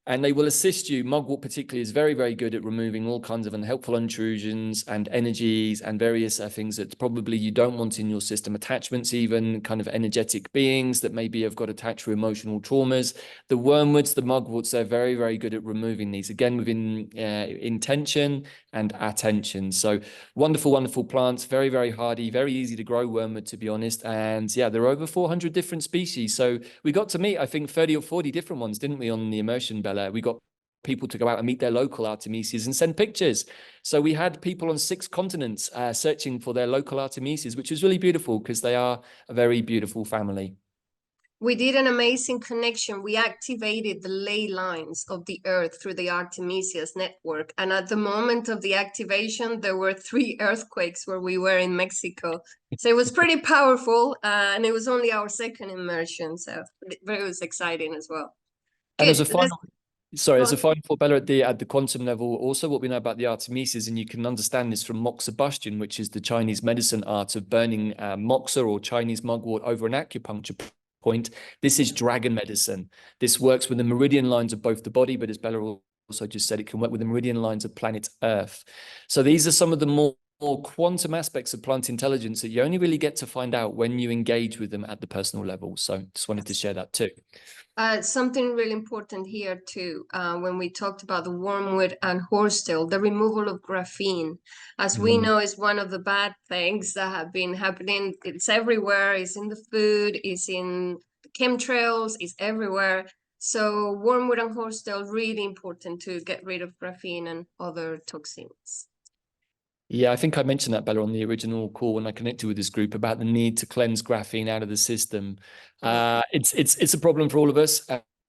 And they will assist you. Mugwort particularly is very, very good at removing all kinds of unhelpful intrusions and energies and various things that probably you don't want in your system. Attachments, even kind of energetic beings that maybe have got attached to emotional traumas. The wormwoods, the mugworts, they're very, very good at removing these, again, within intention and attention. So wonderful, wonderful plants, very, very hardy, very easy to grow wormwood, to be honest. And yeah, there are over 400 different species. So we got to meet, I think, 30 or 40 different ones, didn't we, on the immersion, Bella? We got people to go out and meet their local artemisias and send pictures. So we had people on 6 continents searching for their local artemisias, which was really beautiful because they are a very beautiful family. We did an amazing connection. We activated the ley lines of the earth through the Artemisias network. And at the moment of the activation, there were 3 earthquakes where we were in Mexico. So it was pretty powerful. And it was only our 2nd immersion. So it was exciting as well. And Good. as a final, as a final thought, Bella, at the quantum level, also what we know about the artemisias, and you can understand this from moxibustion, which is the Chinese medicine art of burning moxa or Chinese mugwort over an acupuncture point. This is dragon medicine. This works with the meridian lines of both the body, but as Bella also just said, it can work with the meridian lines of planet Earth. So these are some of the more quantum aspects of plant intelligence that you only really get to find out when you engage with them at the personal level. So just wanted to share that too. Something really important here too, when we talked about the wormwood and horsetail, the removal of graphene, as we know, is one of the bad things that have been happening. It's everywhere. It's in the food, it's in chemtrails is everywhere. So wormwood and horsetail, really important to get rid of graphene and other toxins. Yeah, I think I mentioned that, Bella, on the original call when I connected with this group about the need to cleanse graphene out of the system. It's a problem for all of us,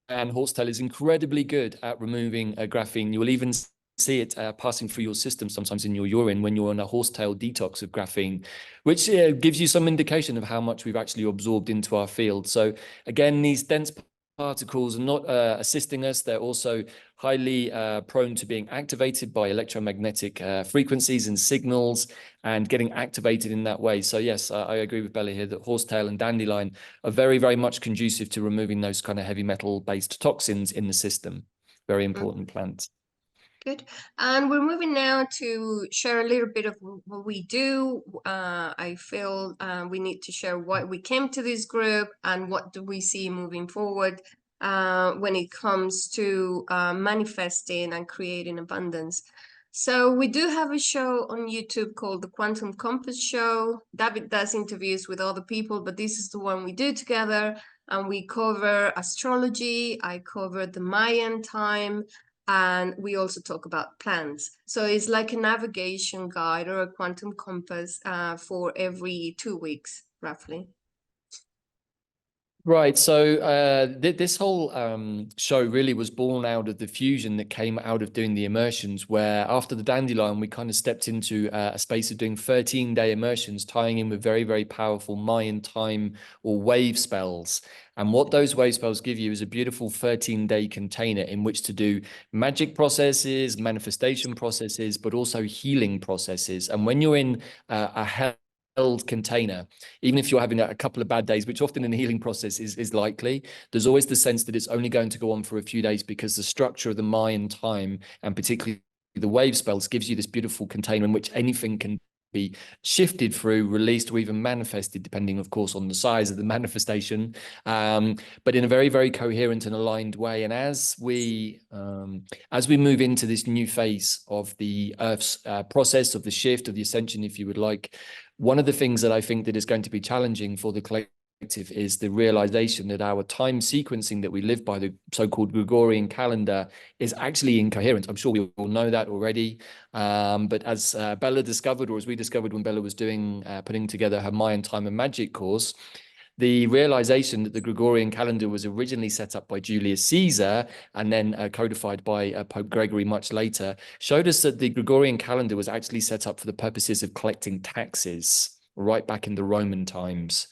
and horsetail is incredibly good at removing graphene. You will even see it passing through your system sometimes in your urine when you're on a horsetail detox of graphene, which gives you some indication of how much we've actually absorbed into our field. So again, these dense particles are not assisting us. They're also highly prone to being activated by electromagnetic frequencies and signals and getting activated in that way. So yes, I agree with Bella here that horsetail and dandelion are very, very much conducive to removing those kind of heavy metal-based toxins in the system. Very important plants. Good. And we're moving now to share a little bit of what we do. I feel we need to share why we came to this group and what do we see moving forward when it comes to manifesting and creating abundance. So we do have a show on YouTube called The Quantum Compass Show. Davyd does interviews with other people, but this is the one we do together. And we cover astrology. I cover the Mayan time. And we also talk about plants. So it's like a navigation guide or a quantum compass for every 2 weeks, roughly. Right. So this whole show really was born out of the fusion that came out of doing the immersions, where after the dandelion, we kind of stepped into a space of doing 13-day immersions, tying in with very, very powerful Mayan time or wave spells. And what those wave spells give you is a beautiful 13-day container in which to do magic processes, manifestation processes, but also healing processes. And when you're in a held container, even if you're having a couple of bad days, which often in the healing process is likely, there's always the sense that it's only going to go on for a few days because the structure of the Mayan time, and particularly the wave spells, gives you this beautiful container in which anything can be shifted through, released, or even manifested, depending, of course, on the size of the manifestation, but in a very, very coherent and aligned way. And as we move into this new phase of the Earth's process of the shift, of the ascension, if you would like, one of the things that I think that is going to be challenging for the collective is the realization that our time sequencing that we live by, the so-called Gregorian calendar, is actually incoherent. I'm sure we all know that already. But as Bella discovered, or as we discovered when Bella was doing, putting together her Mayan time and magic course, the realization that the Gregorian calendar was originally set up by Julius Caesar and then codified by Pope Gregory much later showed us that the Gregorian calendar was actually set up for the purposes of collecting taxes right back in the Roman times.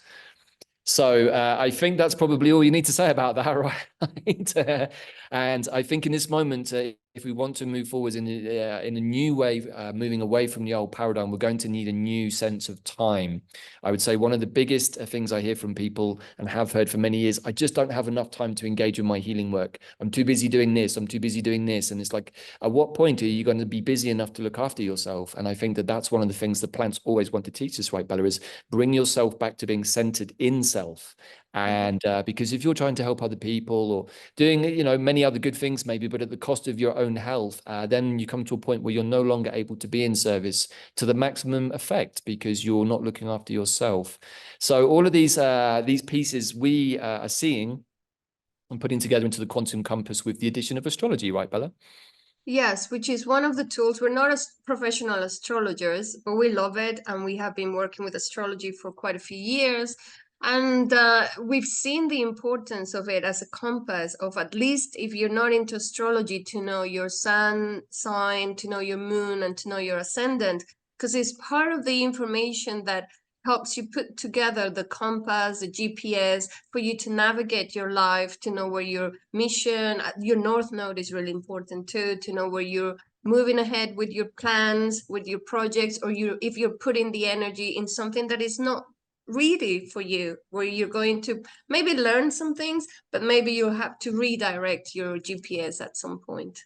So I think that's probably all you need to say about that, right? And I think in this moment, if we want to move forward in a new way, moving away from the old paradigm, we're going to need a new sense of time. I would say one of the biggest things I hear from people and have heard for many years, I just don't have enough time to engage with my healing work. I'm too busy doing this. I'm too busy doing this. And it's like, at what point are you going to be busy enough to look after yourself? And I think that that's one of the things that plants always want to teach us, right, Bella, is bring yourself back to being centered in self. And because if you're trying to help other people or doing, many other good things maybe, but at the cost of your own health, then you come to a point where you're no longer able to be in service to the maximum effect because you're not looking after yourself. So all of these pieces we are seeing and putting together into the quantum compass with the addition of astrology, right, Bella? Yes, which is one of the tools. We're not as professional astrologers, but we love it. And we have been working with astrology for quite a few years. And we've seen the importance of it as a compass of, at least if you're not into astrology, to know your sun sign, to know your moon, and to know your ascendant, because it's part of the information that helps you put together the compass, the GPS, for you to navigate your life, to know where your mission, your North Node is really important too, to know where you're moving ahead with your plans, with your projects, or if you're putting the energy in something that is not really for you, where you're going to maybe learn some things, but maybe you have to redirect your GPS at some point.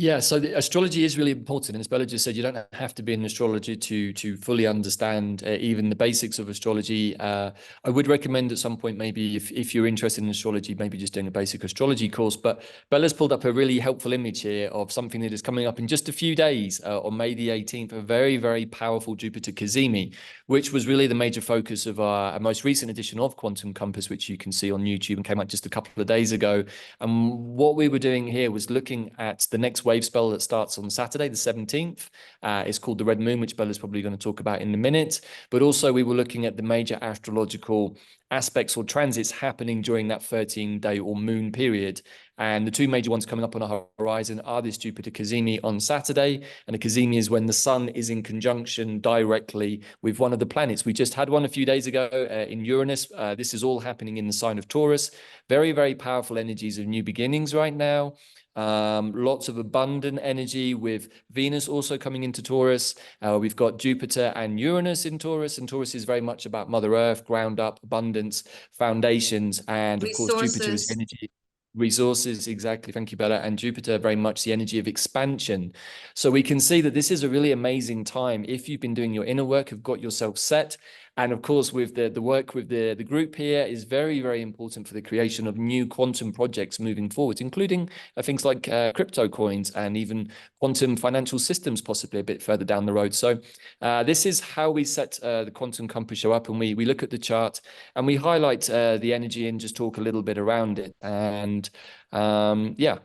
Yeah, so the astrology is really important, and as Bella just said, you don't have to be an astrologer to fully understand even the basics of astrology. I would recommend at some point, maybe if you're interested in astrology, maybe just doing a basic astrology course. But Bella's pulled up a really helpful image here of something that is coming up in just a few days on May the 18th, a very, very powerful Jupiter cazimi, which was really the major focus of our most recent edition of Quantum Compass, which you can see on YouTube and came out just a couple of days ago. And what we were doing here was looking at the next wave spell that starts on Saturday, the 17th. It's called the Red Moon, which Bella's probably going to talk about in a minute. But also we were looking at the major astrological aspects or transits happening during that 13-day or moon period. And the two major ones coming up on our horizon are this Jupiter cazimi on Saturday. And a cazimi is when the sun is in conjunction directly with one of the planets. We just had one a few days ago in Uranus. This is all happening in the sign of Taurus. Very, very powerful energies of new beginnings right now. Lots of abundant energy with Venus also coming into Taurus. We've got Jupiter and Uranus in Taurus, and Taurus is very much about Mother Earth, ground up, abundance, foundations, and of course Jupiter is energy. Resources, exactly. Thank you, Bella. And Jupiter, very much the energy of expansion. So we can see that this is a really amazing time. If you've been doing your inner work, have got yourself set, and of course, with the work with the group here is very, very important for the creation of new quantum projects moving forward, including things like crypto coins and even quantum financial systems, possibly a bit further down the road. So this is how we set the Quantum Compass show up, and we look at the chart and we highlight the energy and just talk a little bit around it. And yeah.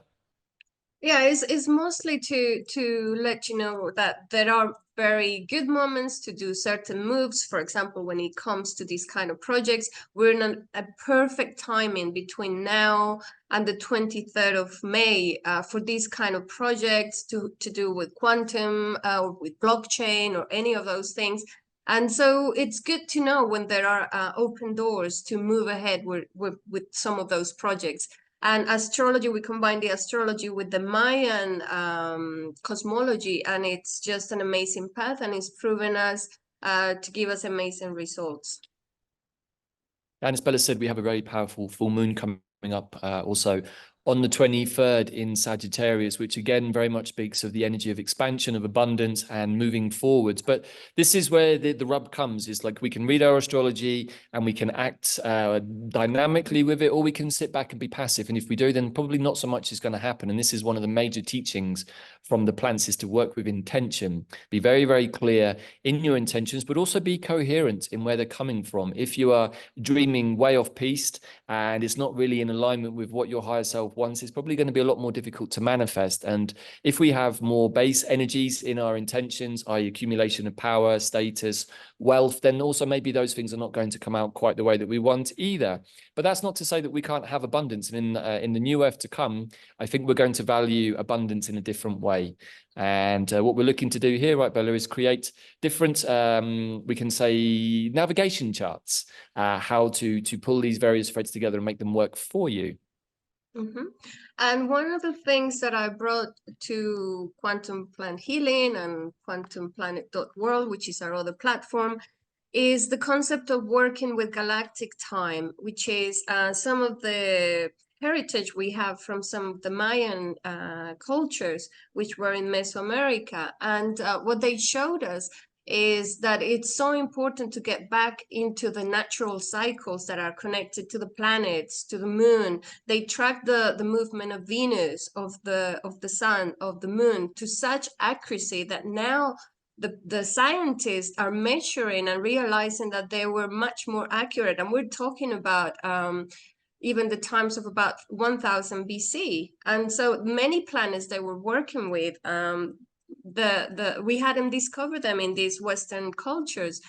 Yeah, it's mostly to let you know that there are very good moments to do certain moves. For example, when it comes to these kind of projects, we're in a perfect timing between now and the 23rd of May for these kind of projects to do with quantum or with blockchain or any of those things. And so it's good to know when there are open doors to move ahead with some of those projects. And astrology, we combine the astrology with the Mayan cosmology, and it's just an amazing path, and it's proven us to give us amazing results. And as Bella said, we have a very powerful full moon coming up also on the 23rd in Sagittarius, which again very much speaks of the energy of expansion, of abundance and moving forwards. But this is where the rub comes, is like we can read our astrology and we can act dynamically with it, or we can sit back and be passive. And if we do, then probably not so much is going to happen. And this is one of the major teachings from the plants, is to work with intention. Be very, very clear in your intentions, but also be coherent in where they're coming from. If you are dreaming way off piste and it's not really in alignment with what your higher self wants, it's probably going to be a lot more difficult to manifest. And if we have more base energies in our intentions, i.e. accumulation of power, status, wealth, then also maybe those things are not going to come out quite the way that we want either. But that's not to say that we can't have abundance. And in the new earth to come, I think we're going to value abundance in a different way. And what we're looking to do here, right, Bella, is create different, we can say, navigation charts, how to pull these various threads together and make them work for you. Mm-hmm. And one of the things that I brought to Quantum Planet Healing and quantumplanet.world, which is our other platform, is the concept of working with galactic time, which is some of the heritage we have from some of the Mayan cultures, which were in Mesoamerica. And what they showed us is that it's so important to get back into the natural cycles that are connected to the planets, to the moon. They track the movement of Venus, of the sun, of the moon, to such accuracy that now the scientists are measuring and realizing that they were much more accurate. And we're talking about even the times of about 1000 BC. And so many planets they were working with, we hadn't discovered them in these Western cultures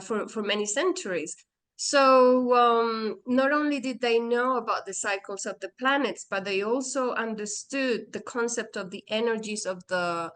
for many centuries. So not only did they know about the cycles of the planets, but they also understood the concept of the energies of the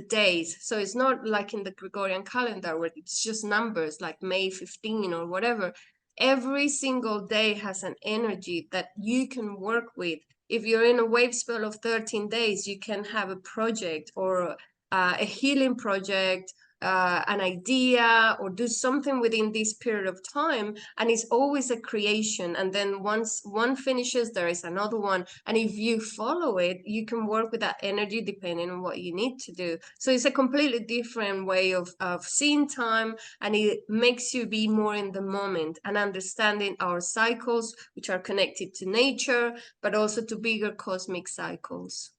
days. So it's not like in the Gregorian calendar where it's just numbers like May 15 or whatever. Every single day has an energy that you can work with. If you're in a wave spell of 13 days, you can have a project or a healing project an idea or do something within this period of time, and it's always a creation. And then once one finishes, there is another one, and if you follow it, you can work with that energy depending on what you need to do. So it's a completely different way of seeing time, and it makes you be more in the moment and understanding our cycles, which are connected to nature, but also to bigger cosmic cycles.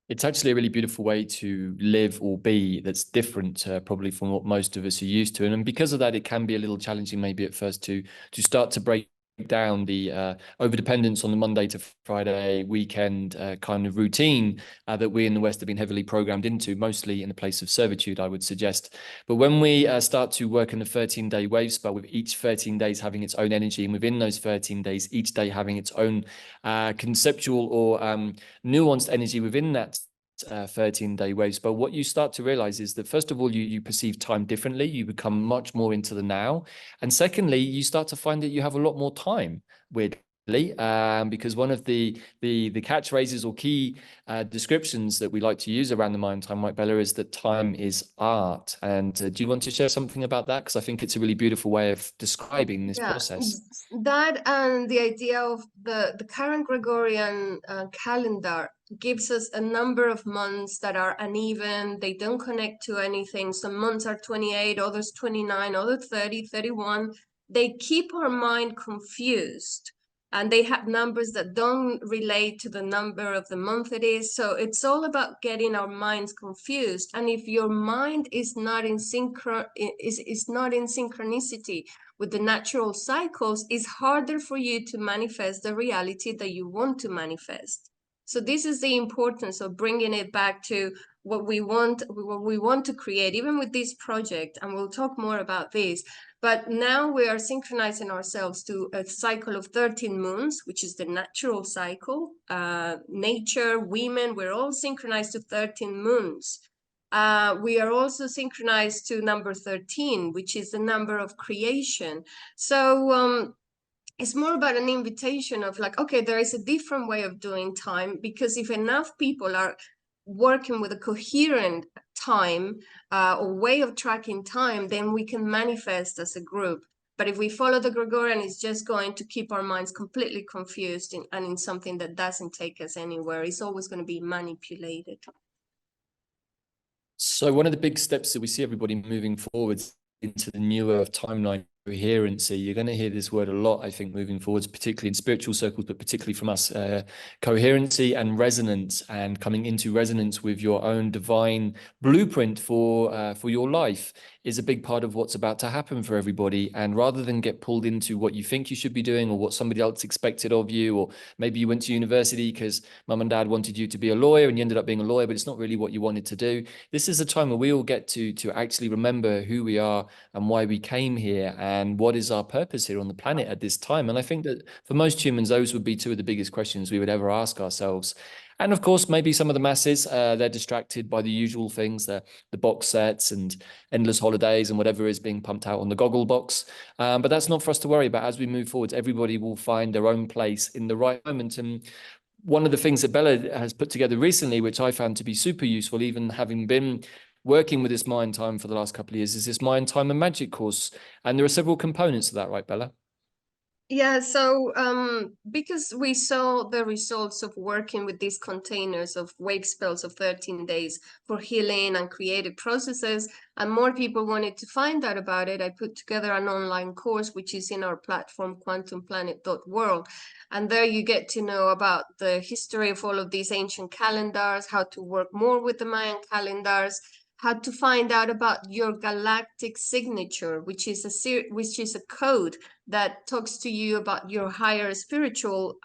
It's actually a really beautiful way to live or be that's different probably from what most of us are used to. And because of that, it can be a little challenging maybe at first to start to break down the overdependence on the Monday to Friday weekend kind of routine that we in the West have been heavily programmed into, mostly in a place of servitude, I would suggest. But when we start to work in a 13-day wave spell, with each 13 days having its own energy, and within those 13 days, each day having its own conceptual or nuanced energy within that 13-day wave spell, what you start to realize is that first of all, you perceive time differently. You become much more into the now. And secondly, you start to find that you have a lot more time, weirdly, because one of the catchphrases or key descriptions that we like to use around the mind time, right, Bella, is that time is art. And do you want to share something about that? Because I think it's a really beautiful way of describing this process. That and the idea of the current Gregorian calendar gives us a number of months that are uneven. They don't connect to anything. Some months are 28, others 29, others 30, 31. They keep our mind confused, and they have numbers that don't relate to the number of the month it is. So it's all about getting our minds confused. And if your mind is not in synchronicity with the natural cycles, it's harder for you to manifest the reality that you want to manifest. So this is the importance of bringing it back to what we want to create, even with this project, and we'll talk more about this. But now we are synchronizing ourselves to a cycle of 13 moons, which is the natural cycle. Nature, women, we're all synchronized to 13 moons. We are also synchronized to number 13, which is the number of creation. So it's more about an invitation of like, okay, there is a different way of doing time, because if enough people are working with a coherent time or way of tracking time, then we can manifest as a group. But if we follow the Gregorian, it's just going to keep our minds completely confused and in something that doesn't take us anywhere. It's always going to be manipulated. So one of the big steps that we see everybody moving forward into the newer timeline, coherency, you're going to hear this word a lot, I think, moving forwards, particularly in spiritual circles, but particularly from us, coherency and resonance, and coming into resonance with your own divine blueprint for your life is a big part of what's about to happen for everybody. And rather than get pulled into what you think you should be doing or what somebody else expected of you, or maybe you went to university because mum and dad wanted you to be a lawyer and you ended up being a lawyer, but it's not really what you wanted to do. This is a time where we all get to actually remember who we are and why we came here and what is our purpose here on the planet at this time. And I think that for most humans, those would be two of the biggest questions we would ever ask ourselves. And of course, maybe some of the masses, they're distracted by the usual things, the box sets and endless holidays and whatever is being pumped out on the goggle box. But that's not for us to worry about. As we move forward, everybody will find their own place in the right moment. And one of the things that Bella has put together recently, which I found to be super useful, even having been working with this mind time for the last couple of years, is this mind time and magic course. And there are several components to that, right, Bella? Yeah, so because we saw the results of working with these containers of wake spells of 13 days for healing and creative processes, and more people wanted to find out about it, I put together an online course, which is in our platform, quantumplanet.world. And there you get to know about the history of all of these ancient calendars, how to work more with the Mayan calendars, how to find out about your galactic signature, which is a code that talks to you about your higher spiritual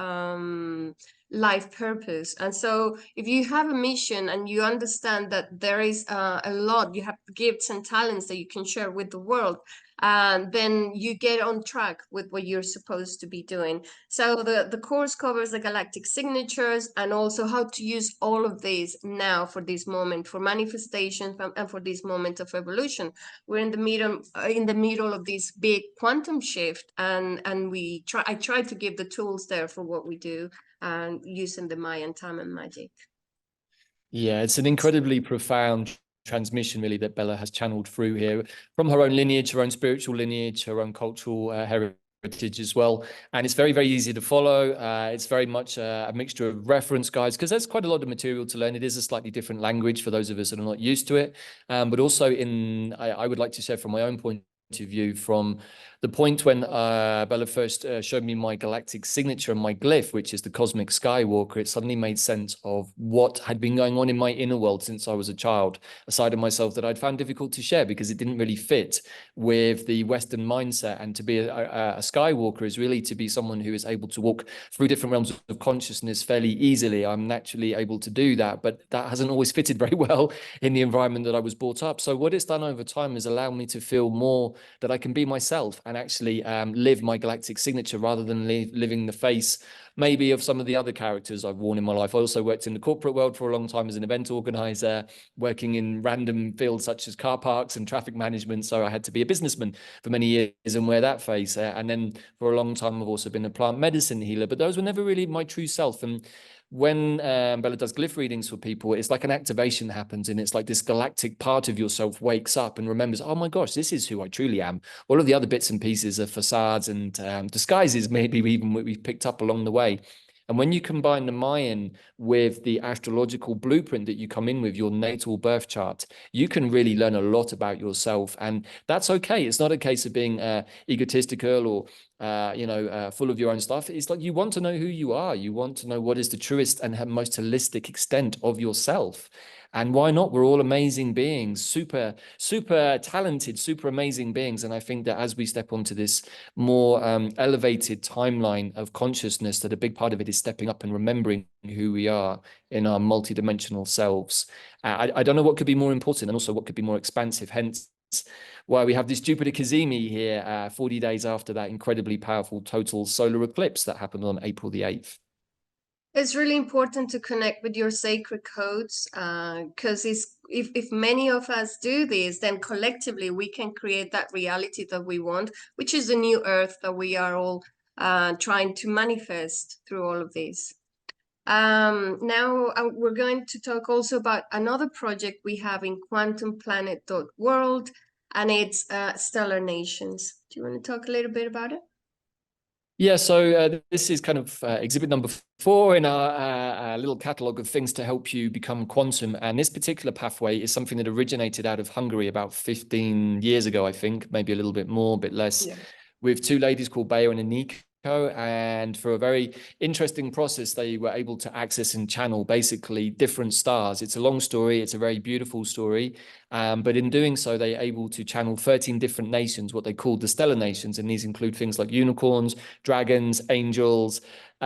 life purpose. And so if you have a mission and you understand that there is a lot, you have gifts and talents that you can share with the world, then you get on track with what you're supposed to be doing. So the course covers the galactic signatures and also how to use all of these now for this moment, for manifestation and for this moment of evolution. We're in the middle of this big quantum shift, and I try to give the tools there for what we do, and using the Mayan time and magic. Yeah, it's an incredibly profound transmission really that Bella has channeled through here from her own lineage, her own spiritual lineage, her own cultural heritage as well. And it's very, very easy to follow. It's very much a mixture of reference guides, because there's quite a lot of material to learn. It is a slightly different language for those of us that are not used to it. But also I would like to share from my own point of view, from the point when Bella first showed me my galactic signature and my glyph, which is the cosmic skywalker. It suddenly made sense of what had been going on in my inner world since I was a child, a side of myself that I'd found difficult to share because it didn't really fit with the Western mindset. And to be a skywalker is really to be someone who is able to walk through different realms of consciousness fairly easily. I'm naturally able to do that, but that hasn't always fitted very well in the environment that I was brought up. So what it's done over time is allow me to feel more that I can be myself and actually live my galactic signature, rather than living the face maybe of some of the other characters I've worn in my life. I also worked in the corporate world for a long time as an event organizer, working in random fields such as car parks and traffic management. So I had to be a businessman for many years and wear that face. And then for a long time, I've also been a plant medicine healer, but those were never really my true self. And when Bella does glyph readings for people, it's like an activation happens, and it's like this galactic part of yourself wakes up and remembers, oh my gosh, this is who I truly am. All of the other bits and pieces are facades and disguises, maybe even what we've picked up along the way. And when you combine the Mayan with the astrological blueprint that you come in with, your natal birth chart, you can really learn a lot about yourself. And that's okay. It's not a case of being egotistical or full of your own stuff. It's like you want to know who you are. You want to know what is the truest and most holistic extent of yourself. And why not? We're all amazing beings, super, super talented, super amazing beings. And I think that as we step onto this more elevated timeline of consciousness, that a big part of it is stepping up and remembering who we are in our multidimensional selves. I don't know what could be more important, and also what could be more expansive. Hence why we have this Jupiter Cazimi here 40 days after that incredibly powerful total solar eclipse that happened on April the 8th. It's really important to connect with your sacred codes, because if many of us do this, then collectively we can create that reality that we want, which is the new earth that we are all trying to manifest through all of this. Now we're going to talk also about another project we have in quantumplanet.world, and it's Stellar Nations. Do you want to talk a little bit about it? Yeah, so this is kind of exhibit number 4 in our little catalogue of things to help you become quantum. And this particular pathway is something that originated out of Hungary about 15 years ago, I think, maybe a little bit more, a bit less, with 2 ladies called Bea and Aniko. And for a very interesting process, they were able to access and channel basically different stars. It's a long story. It's a very beautiful story. But in doing so, they're able to channel 13 different nations, what they call the stellar nations. And these include things like unicorns, dragons, angels,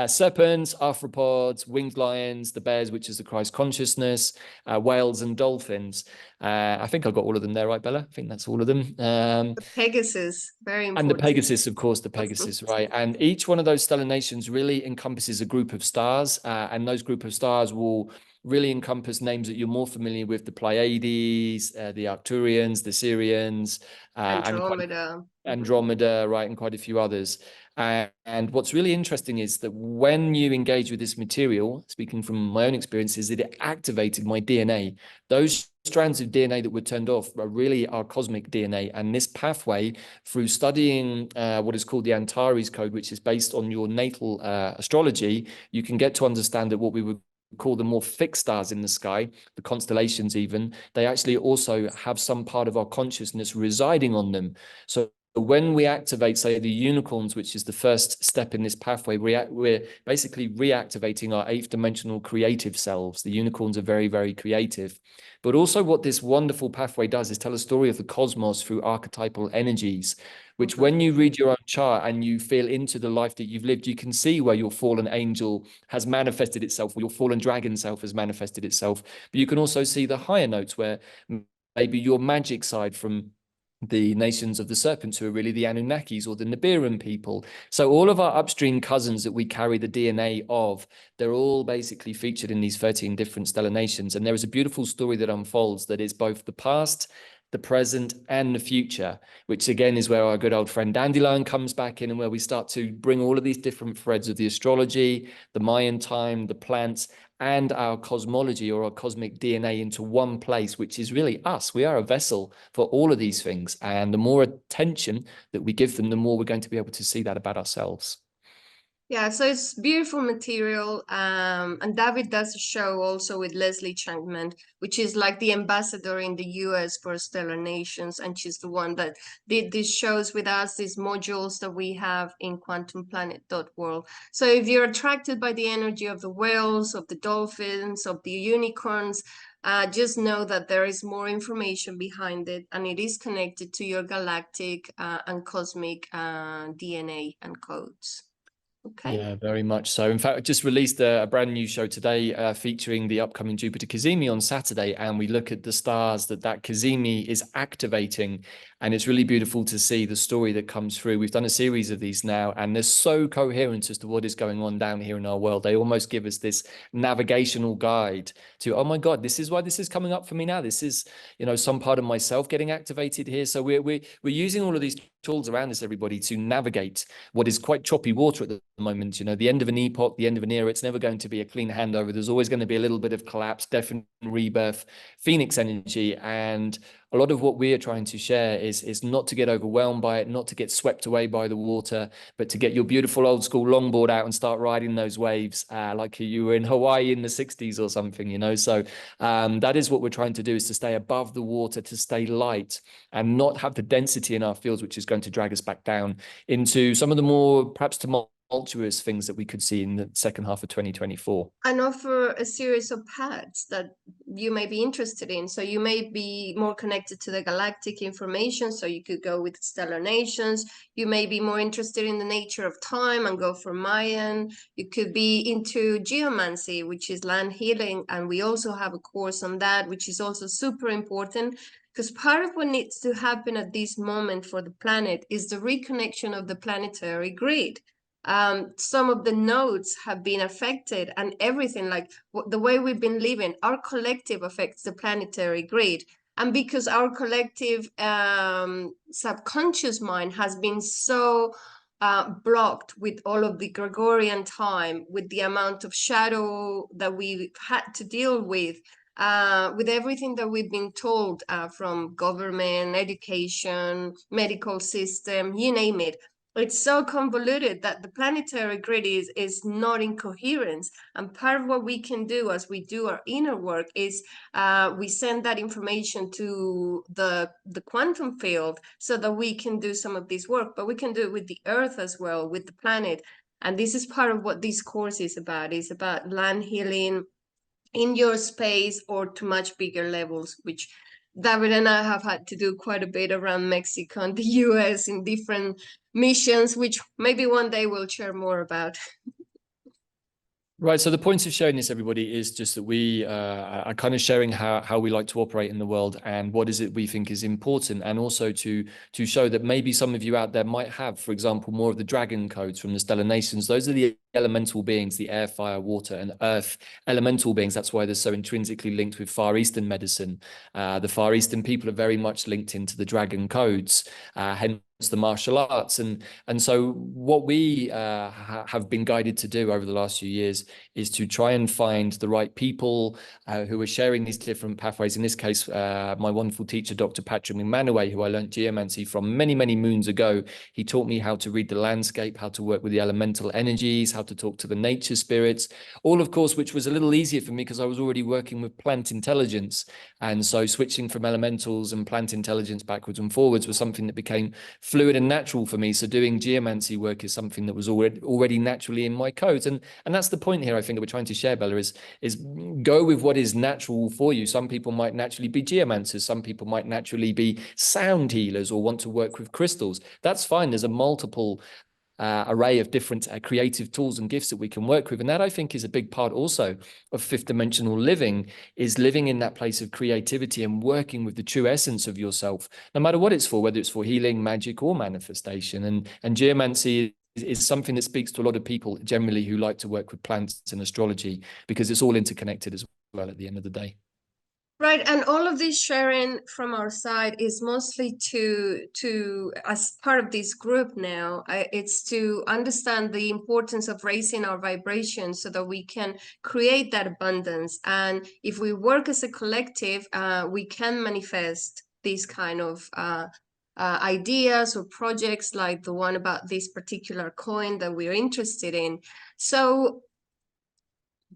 serpents, arthropods, winged lions, the bears, which is the Christ consciousness, whales and dolphins. I think I got all of them there, right, Bella? I think that's all of them. The Pegasus, very important. And the Pegasus, of course, the Pegasus, right? And each one of those stellar nations really encompasses a group of stars, and those group of stars will really encompass names that you're more familiar with: the Pleiades, the Arcturians, the Sirians, Andromeda. Andromeda, right, and quite a few others. And what's really interesting is that when you engage with this material, speaking from my own experiences, it activated my DNA. Those strands of DNA that were turned off are really our cosmic DNA. And this pathway, through studying what is called the Antares code, which is based on your natal astrology, you can get to understand that what we would call the more fixed stars in the sky, the constellations even, they actually also have some part of our consciousness residing on them. So when we activate, say, the unicorns, which is the first step in this pathway, we're basically reactivating our 8th dimensional creative selves. The unicorns are very, very creative. But also what this wonderful pathway does is tell a story of the cosmos through archetypal energies, which when you read your own chart and you feel into the life that you've lived, you can see where your fallen angel has manifested itself, or your fallen dragon self has manifested itself. But you can also see the higher notes where maybe your magic side from the nations of the serpents, who are really the Anunnakis or the Nibiran people. So all of our upstream cousins that we carry the DNA of, they're all basically featured in these 13 different stellar nations. And there is a beautiful story that unfolds that is both the past, the present, and the future, which again is where our good old friend Dandelion comes back in, and where we start to bring all of these different threads of the astrology, the Mayan time, the plants, and our cosmology or our cosmic DNA into one place, which is really us. We are a vessel for all of these things. And the more attention that we give them, the more we're going to be able to see that about ourselves. Yeah, so it's beautiful material. And Davyd does a show also with Leslie Changman, which is like the ambassador in the US for Stellar Nations. And she's the one that did these shows with us, these modules that we have in quantumplanet.world. So if you're attracted by the energy of the whales, of the dolphins, of the unicorns, just know that there is more information behind it, and it is connected to your galactic and cosmic DNA and codes. Okay. Yeah, very much so. In fact, I just released a brand new show today featuring the upcoming Jupiter Cazimi on Saturday, and we look at the stars that Cazimi is activating, and it's really beautiful to see the story that comes through. We've done a series of these now, and they're so coherent as to what is going on down here in our world. They almost give us this navigational guide to, oh my God, this is why this is coming up for me now. This is, you know, some part of myself getting activated here. So we're using all of these tools around us, everybody, to navigate what is quite choppy water at the moment. You know, the end of an epoch, the end of an era, it's never going to be a clean handover. There's always going to be a little bit of collapse, death and rebirth, phoenix energy. And a lot of what we are trying to share is not to get overwhelmed by it, not to get swept away by the water, but to get your beautiful old school longboard out and start riding those waves like you were in Hawaii in the 60s or something, you know. So that is what we're trying to do, is to stay above the water, to stay light and not have the density in our fields, which is going to drag us back down into some of the more perhaps tumultuous things that we could see in the second half of 2024. And offer a series of paths that you may be interested in. So you may be more connected to the galactic information, so you could go with Stellar Nations. You may be more interested in the nature of time and go for Mayan. You could be into geomancy, which is land healing, and we also have a course on that, which is also super important. Because part of what needs to happen at this moment for the planet is the reconnection of the planetary grid. Some of the nodes have been affected, and everything, like the way we've been living, our collective affects the planetary grid. And because our collective subconscious mind has been so blocked with all of the Gregorian time, with the amount of shadow that we've had to deal with everything that we've been told from government, education, medical system, you name it. It's so convoluted that the planetary grid is not in coherence. And part of what we can do as we do our inner work is we send that information to the quantum field so that we can do some of this work. But we can do it with the Earth as well, with the planet. And this is part of what this course is about. It's about land healing in your space, or to much bigger levels, which Davyd and I have had to do quite a bit around Mexico and the US in different missions, which maybe one day we'll share more about. Right. So the point of sharing this, everybody, is just that we are kind of sharing how we like to operate in the world and what is it we think is important, and also to show that maybe some of you out there might have, for example, more of the dragon codes from the Stellar Nations. Those are the elemental beings, the air, fire, water, and earth elemental beings. That's why they're so intrinsically linked with Far Eastern medicine. The Far Eastern people are very much linked into the dragon codes, hence the martial arts. And so what we have been guided to do over the last few years is to try and find the right people who are sharing these different pathways. In this case, my wonderful teacher, Dr. Patrick McManaway, who I learned geomancy from many, many moons ago. He taught me how to read the landscape, how to work with the elemental energies, how to talk to the nature spirits, all of course, which was a little easier for me because I was already working with plant intelligence. And so switching from elementals and plant intelligence backwards and forwards was something that became fluid and natural for me. So doing geomancy work is something that was already naturally in my codes. And that's the point here, I think, that we're trying to share, Bella, is go with what is natural for you. Some people might naturally be geomancers. Some people might naturally be sound healers or want to work with crystals. That's fine. There's a multiple array of different creative tools and gifts that we can work with. And that, I think, is a big part also of fifth dimensional living, is living in that place of creativity and working with the true essence of yourself, no matter what it's for, whether it's for healing, magic, or manifestation. And geomancy is something that speaks to a lot of people generally who like to work with plants and astrology, because it's all interconnected as well at the end of the day. Right, and all of this sharing from our side is mostly to as part of this group now. It's to understand the importance of raising our vibration so that we can create that abundance. And if we work as a collective, we can manifest these kind of ideas or projects like the one about this particular coin that we're interested in. So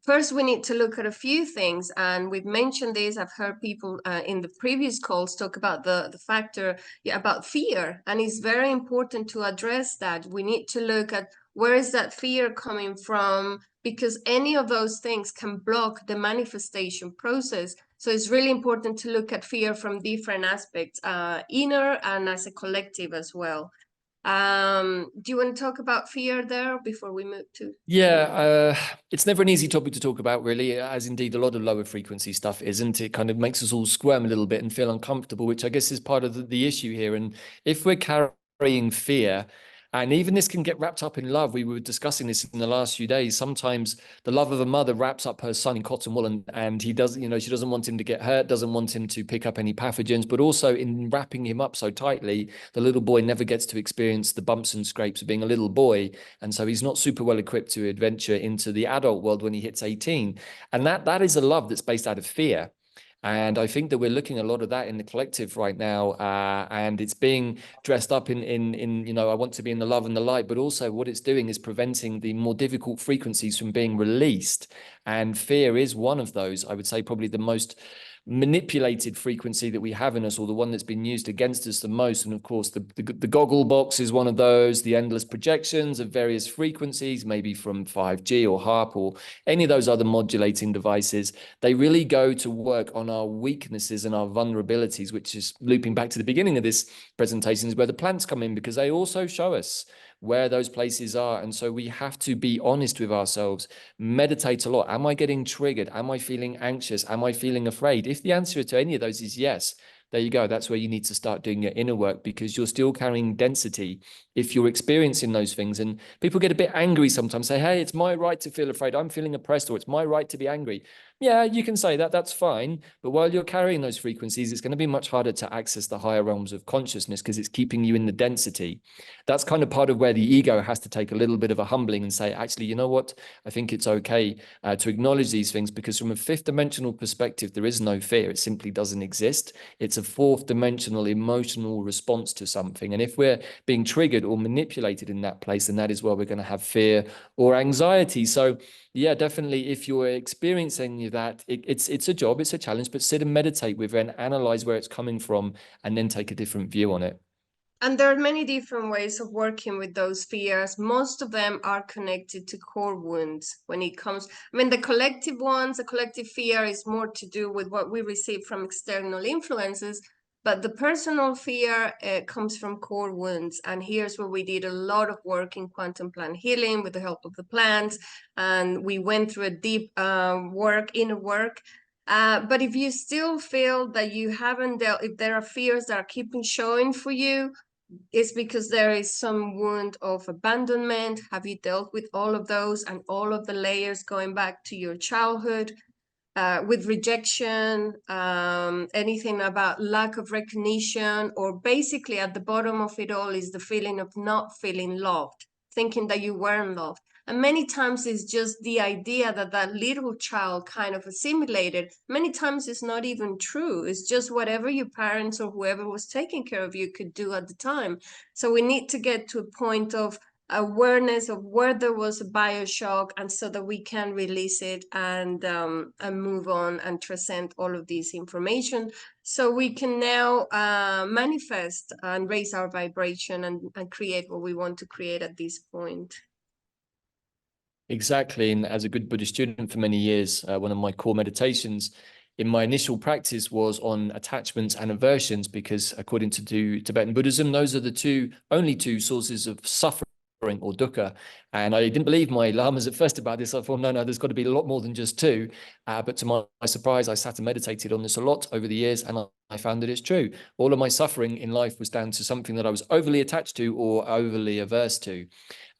first, we need to look at a few things, and we've mentioned this. I've heard people in the previous calls talk about the factor about fear, and it's very important to address that. We need to look at where is that fear coming from, because any of those things can block the manifestation process. So it's really important to look at fear from different aspects, inner and as a collective as well. Do you want to talk about fear there before we move to? Yeah, it's never an easy topic to talk about, really, as indeed a lot of lower frequency stuff isn't. It kind of makes us all squirm a little bit and feel uncomfortable, which I guess is part of the issue here. And if we're carrying fear, and even this can get wrapped up in love. We were discussing this in the last few days. Sometimes the love of a mother wraps up her son in cotton wool, and he does, you know, she doesn't want him to get hurt, doesn't want him to pick up any pathogens, but also in wrapping him up so tightly, the little boy never gets to experience the bumps and scrapes of being a little boy. And so he's not super well equipped to adventure into the adult world when he hits 18. And that is a love that's based out of fear. And I think that we're looking at a lot of that in the collective right now, and it's being dressed up in you know, I want to be in the love and the light, but also what it's doing is preventing the more difficult frequencies from being released. And fear is one of those. I would say probably the most manipulated frequency that we have in us, or the one that's been used against us the most. And of course, the goggle box is one of those, the endless projections of various frequencies, maybe from 5G or HARP or any of those other modulating devices. They really go to work on our weaknesses and our vulnerabilities, which is looping back to the beginning of this presentation, is where the plants come in, because they also show us where those places are. And so we have to be honest with ourselves, meditate a lot. Am I getting triggered? Am I feeling anxious? Am I feeling afraid? If the answer to any of those is yes, there you go. That's where you need to start doing your inner work, because you're still carrying density if you're experiencing those things. And people get a bit angry sometimes, say, hey, it's my right to feel afraid. I'm feeling oppressed, or it's my right to be angry. Yeah, you can say that, that's fine. But while you're carrying those frequencies, it's going to be much harder to access the higher realms of consciousness, because it's keeping you in the density. That's kind of part of where the ego has to take a little bit of a humbling and say, actually, you know what? I think it's okay to acknowledge these things, because from a fifth dimensional perspective, there is no fear. It simply doesn't exist. It's a fourth dimensional emotional response to something. And if we're being triggered or manipulated in that place, then that is where we're going to have fear or anxiety. So yeah, definitely, if you're experiencing that, it's a job, it's a challenge, but sit and meditate with it and analyze where it's coming from, and then take a different view on it. And there are many different ways of working with those fears. Most of them are connected to core wounds when it comes. I mean, the collective ones, the collective fear is more to do with what we receive from external influences. But the personal fear comes from core wounds. And here's where we did a lot of work in quantum plant healing with the help of the plants. And we went through a deep inner work. But if you still feel that you haven't dealt, if there are fears that are keeping showing for you, it's because there is some wound of abandonment. Have you dealt with all of those and all of the layers going back to your childhood? With rejection, anything about lack of recognition, or basically at the bottom of it all is the feeling of not feeling loved, thinking that you weren't loved. And many times it's just the idea that that little child kind of assimilated. Many times it's not even true. It's just whatever your parents or whoever was taking care of you could do at the time. So we need to get to a point of awareness of where there was a bioshock, and so that we can release it and move on and transcend all of this information, so we can now manifest and raise our vibration and create what we want to create at this point. Exactly. And as a good Buddhist student for many years, one of my core meditations in my initial practice was on attachments and aversions, because according to Tibetan Buddhism, those are the only two sources of suffering or dukkha. And I didn't believe my lamas at first about this. I thought, no, there's got to be a lot more than just two. But to my surprise, I sat and meditated on this a lot over the years, and I found that it's true. All of my suffering in life was down to something that I was overly attached to or overly averse to.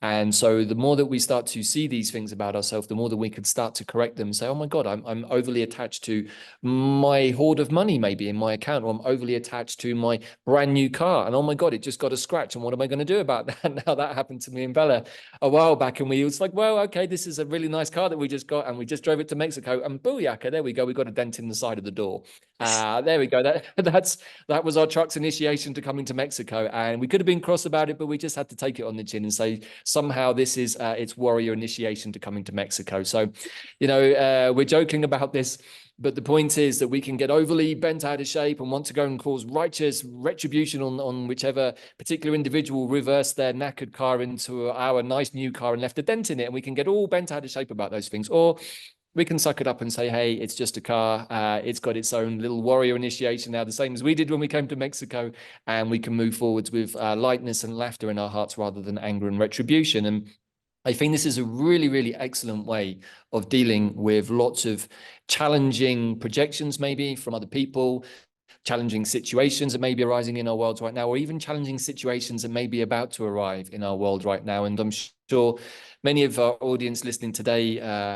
And so the more that we start to see these things about ourselves, the more that we can start to correct them, say, oh my God, I'm overly attached to my hoard of money maybe in my account, or I'm overly attached to my brand new car, and oh my God, it just got a scratch, and what am I going to do about that? Now that happened to me and Bella a while back, and we was like, well, okay, this is a really nice car that we just got, and we just drove it to Mexico, and booyaka, there we go, we got a dent in the side of the door. There we go. That was our truck's initiation to coming to Mexico, and we could have been cross about it, but we just had to take it on the chin and say somehow this is its warrior initiation to coming to Mexico. So, we're joking about this, but the point is that we can get overly bent out of shape and want to go and cause righteous retribution on whichever particular individual reversed their knackered car into our nice new car and left a dent in it, and we can get all bent out of shape about those things. Or we can suck it up and say, hey, it's just a car. It's got its own little warrior initiation now, the same as we did when we came to Mexico. And we can move forwards with lightness and laughter in our hearts rather than anger and retribution. And I think this is a really, really excellent way of dealing with lots of challenging projections, maybe from other people, challenging situations that may be arising in our world right now, or even challenging situations that may be about to arrive in our world right now. And I'm sure many of our audience listening today,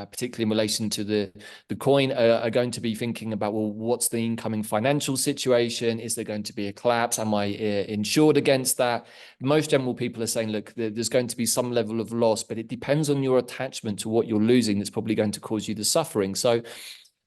particularly in relation to the coin, are going to be thinking about, well, what's the incoming financial situation? Is there going to be a collapse? Am I insured against that? Most general people are saying, look, there's going to be some level of loss, but it depends on your attachment to what you're losing that's probably going to cause you the suffering. So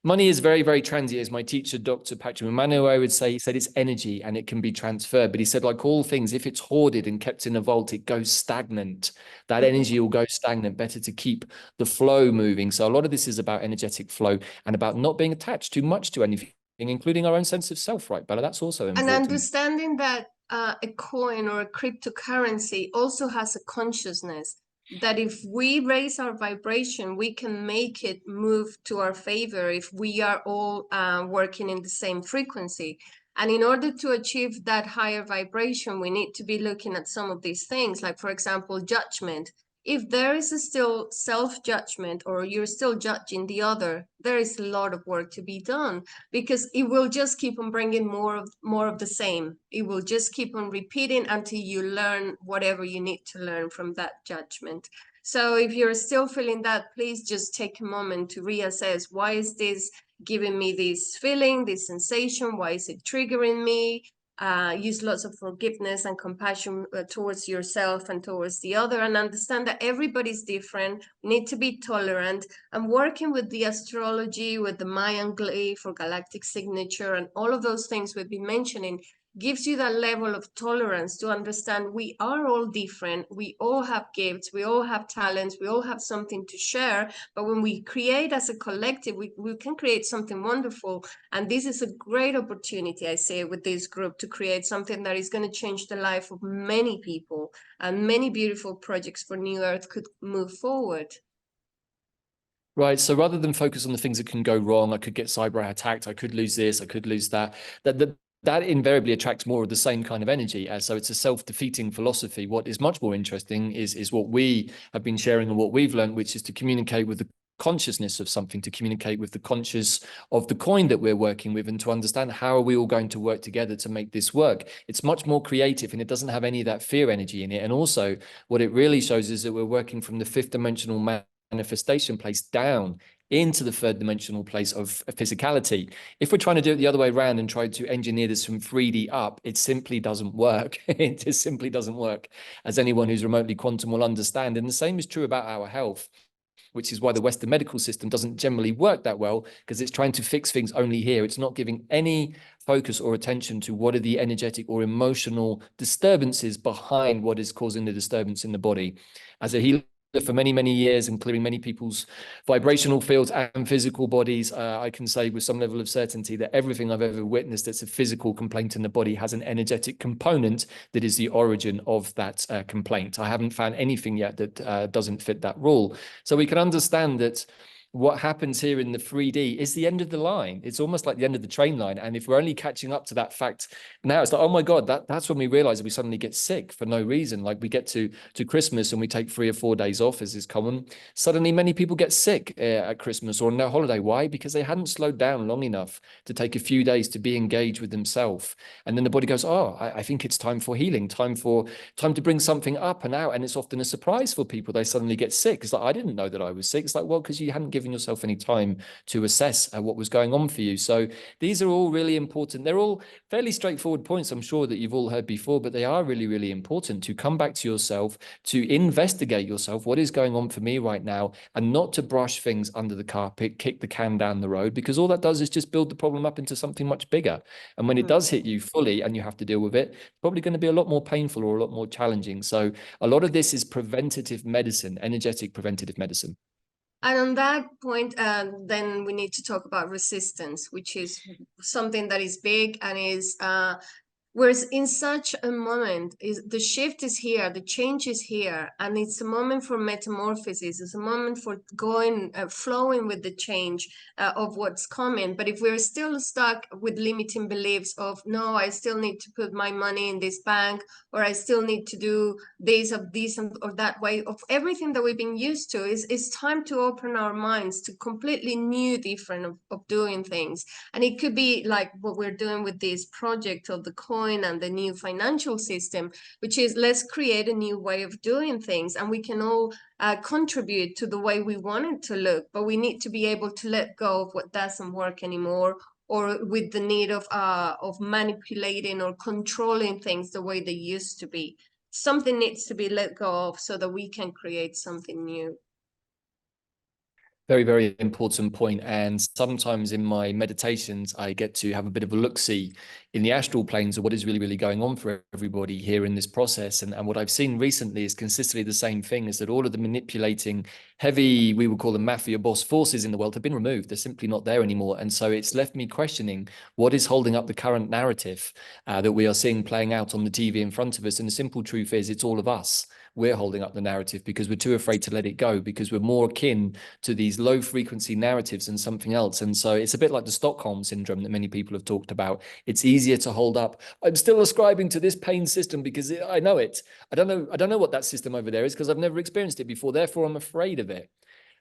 money is very, very transient. As my teacher, Dr. Patrick Emmanuel, would say, he said it's energy and it can be transferred. But he said, like all things, if it's hoarded and kept in a vault, it goes stagnant. That energy will go stagnant. Better to keep the flow moving. So a lot of this is about energetic flow and about not being attached too much to anything, including our own sense of self, right, Bella? That's also important. And understanding that a coin or a cryptocurrency also has a consciousness, that if we raise our vibration, we can make it move to our favor if we are all working in the same frequency. And in order to achieve that higher vibration, we need to be looking at some of these things, like, for example, judgment. If there is still self-judgment, or you're still judging the other, there is a lot of work to be done, because it will just keep on bringing more of the same. It will just keep on repeating until you learn whatever you need to learn from that judgment. So if you're still feeling that, please just take a moment to reassess, why is this giving me this feeling, this sensation? Why is it triggering me? Use lots of forgiveness and compassion towards yourself and towards the other, and understand that everybody's different. We need to be tolerant, and working with the astrology, with the Mayan glyph or galactic signature, and all of those things we've been mentioning, gives you that level of tolerance to understand we are all different. We all have gifts, we all have talents, we all have something to share. But when we create as a collective, we can create something wonderful. And this is a great opportunity, I say, with this group, to create something that is going to change the life of many people, and many beautiful projects for New Earth could move forward. Right. So rather than focus on the things that can go wrong, I could get cyber attacked, I could lose this, I could lose that, that invariably attracts more of the same kind of energy. So it's a self-defeating philosophy. What is much more interesting is what we have been sharing and what we've learned, which is to communicate with the consciousness of something, to communicate with the conscious of the coin that we're working with, and to understand how are we all going to work together to make this work. It's much more creative, and it doesn't have any of that fear energy in it. And also what it really shows is that we're working from the fifth dimensional manifestation place down into the third dimensional place of physicality. If we're trying to do it the other way around and try to engineer this from 3D up, it simply doesn't work. It just simply doesn't work, as anyone who's remotely quantum will understand. And the same is true about our health, which is why the Western medical system doesn't generally work that well, because it's trying to fix things only here. It's not giving any focus or attention to what are the energetic or emotional disturbances behind what is causing the disturbance in the body. As a healer for many, many years and clearing many people's vibrational fields and physical bodies, I can say with some level of certainty that everything I've ever witnessed that's a physical complaint in the body has an energetic component that is the origin of that complaint. I haven't found anything yet that doesn't fit that rule. So we can understand that what happens here in the 3D is the end of the line. It's almost like the end of the train line. And if we're only catching up to that fact now, it's like, oh my God, that's when we realize we suddenly get sick for no reason. Like we get to Christmas and we take 3 or 4 days off, as is common. Suddenly many people get sick at Christmas or on their holiday. Why? Because they hadn't slowed down long enough to take a few days to be engaged with themselves. And then the body goes, oh, I think it's time for healing, time to bring something up and out. And it's often a surprise for people. They suddenly get sick. It's like, I didn't know that I was sick. It's like, well, because you hadn't given yourself any time to assess what was going on for you. So these are all really important. They're all fairly straightforward points, I'm sure, that you've all heard before, but they are really, really important to come back to yourself, to investigate yourself, what is going on for me right now, and not to brush things under the carpet, kick the can down the road, because all that does is just build the problem up into something much bigger. And when it does hit you fully and you have to deal with it, it's probably going to be a lot more painful or a lot more challenging. So a lot of this is preventative medicine, energetic preventative medicine. And on that point, then we need to talk about resistance, which is something that is big and is whereas in such a moment, is the shift is here, the change is here, and it's a moment for metamorphosis. It's a moment for going, flowing with the change of what's coming. But if we're still stuck with limiting beliefs of, no, I still need to put my money in this bank, or I still need to do this or that way, of everything that we've been used to, it's time to open our minds to completely new, different of doing things. And it could be like what we're doing with this project of the coin and the new financial system, which is let's create a new way of doing things, and we can all contribute to the way we want it to look, but we need to be able to let go of what doesn't work anymore, or with the need of manipulating or controlling things the way they used to be. Something needs to be let go of so that we can create something new. Very, very important point. And sometimes in my meditations, I get to have a bit of a look-see in the astral planes of what is really, really going on for everybody here in this process. And what I've seen recently is consistently the same thing, is that all of the manipulating heavy, we would call them mafia boss forces in the world, have been removed. They're simply not there anymore. And so it's left me questioning what is holding up the current narrative that we are seeing playing out on the TV in front of us. And the simple truth is it's all of us. We're holding up the narrative because we're too afraid to let it go, because we're more akin to these low frequency narratives than something else. And so it's a bit like the Stockholm syndrome that many people have talked about. It's easier to hold up, I'm still ascribing to this pain system because I know it. I don't know what that system over there is because I've never experienced it before. Therefore, I'm afraid of it.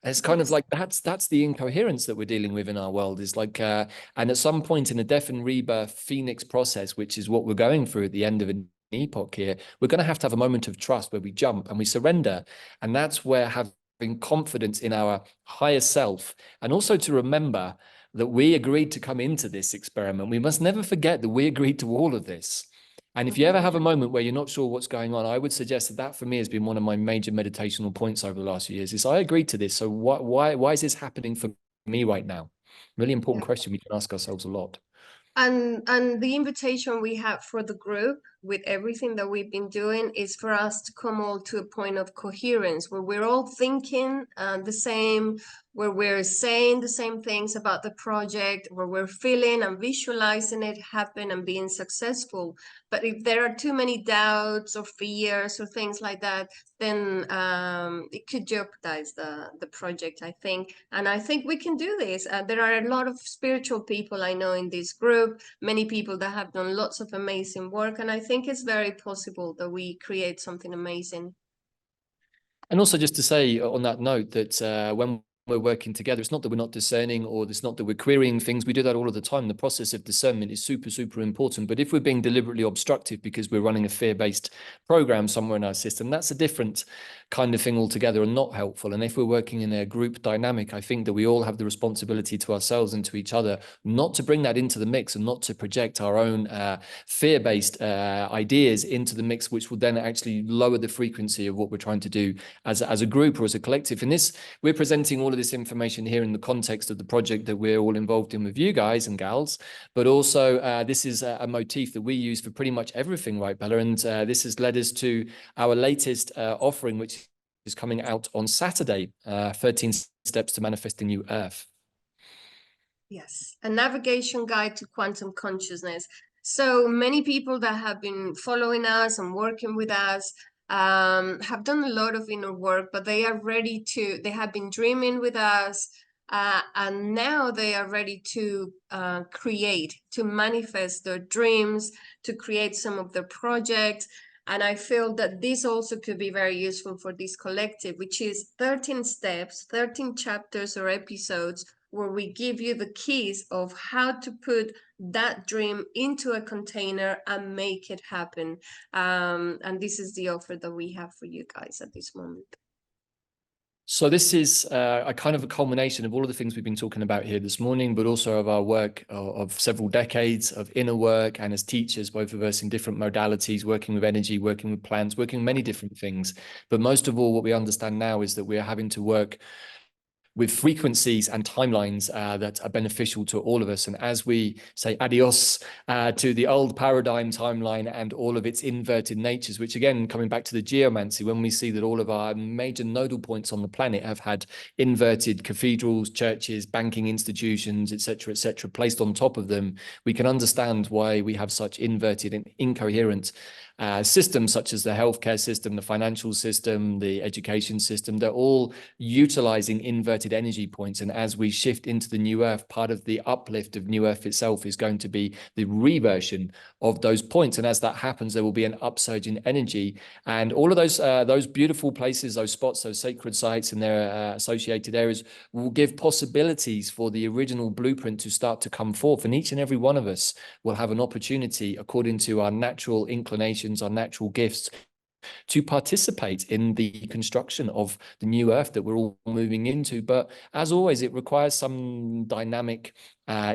And it's kind of like that's the incoherence that we're dealing with in our world. Is like, and at some point in a death and rebirth phoenix process, which is what we're going through at the end of an epoch here, we're going to have a moment of trust where we jump and we surrender. And that's where having confidence in our higher self, and also to remember that we agreed to come into this experiment. We must never forget that we agreed to all of this. And if you ever have a moment where you're not sure what's going on, I would suggest that for me has been one of my major meditational points over the last few years, is I agreed to this. So why is this happening for me right now? Really important question we can ask ourselves a lot. And the invitation we have for the group with everything that we've been doing is for us to come all to a point of coherence where we're all thinking the same, where we're saying the same things about the project, where we're feeling and visualizing it happen and being successful. But if there are too many doubts or fears or things like that, then it could jeopardize the project, I think. And I think we can do this. There are a lot of spiritual people I know in this group, many people that have done lots of amazing work. And I think it's very possible that we create something amazing. And also just to say on that note that when we're working together, it's not that we're not discerning, or it's not that we're querying things. We do that all of the time. The process of discernment is super, super important. But if we're being deliberately obstructive because we're running a fear-based program somewhere in our system, that's a different kind of thing altogether and not helpful. And if we're working in a group dynamic, I think that we all have the responsibility to ourselves and to each other not to bring that into the mix and not to project our own fear-based ideas into the mix, which will then actually lower the frequency of what we're trying to do as a group or as a collective. In this, we're presenting all of this information here in the context of the project that we're all involved in with you guys and gals, but also this is a motif that we use for pretty much everything, right, Bella? And this has led us to our latest offering, which is coming out on Saturday, 13 Steps to Manifesting New Earth. Yes, a navigation guide to quantum consciousness. So many people that have been following us and working with us have done a lot of inner work, but they are ready to, they have been dreaming with us and now they are ready to create, to manifest their dreams, to create some of their projects. And I feel that this also could be very useful for this collective, which is 13 steps, 13 chapters or episodes, where we give you the keys of how to put that dream into a container and make it happen. And this is the offer that we have for you guys at this moment. So this is a kind of a culmination of all of the things we've been talking about here this morning, but also of our work of several decades of inner work, and as teachers, both of us in different modalities, working with energy, working with plants, working with many different things. But most of all, what we understand now is that we are having to work with frequencies and timelines that are beneficial to all of us. And as we say adios to the old paradigm timeline and all of its inverted natures, which again, coming back to the geomancy, when we see that all of our major nodal points on the planet have had inverted cathedrals, churches, banking institutions, etc., placed on top of them, we can understand why we have such inverted and incoherent systems, such as the healthcare system, the financial system, the education system. They're all utilizing inverted energy points. And as we shift into the new earth, part of the uplift of new earth itself is going to be the reversion of those points. And as that happens, there will be an upsurge in energy. And all of those beautiful places, those spots, those sacred sites and their associated areas will give possibilities for the original blueprint to start to come forth. And each and every one of us will have an opportunity, according to our natural inclinations, our natural gifts, to participate in the construction of the new earth that we're all moving into. But as always, it requires some dynamic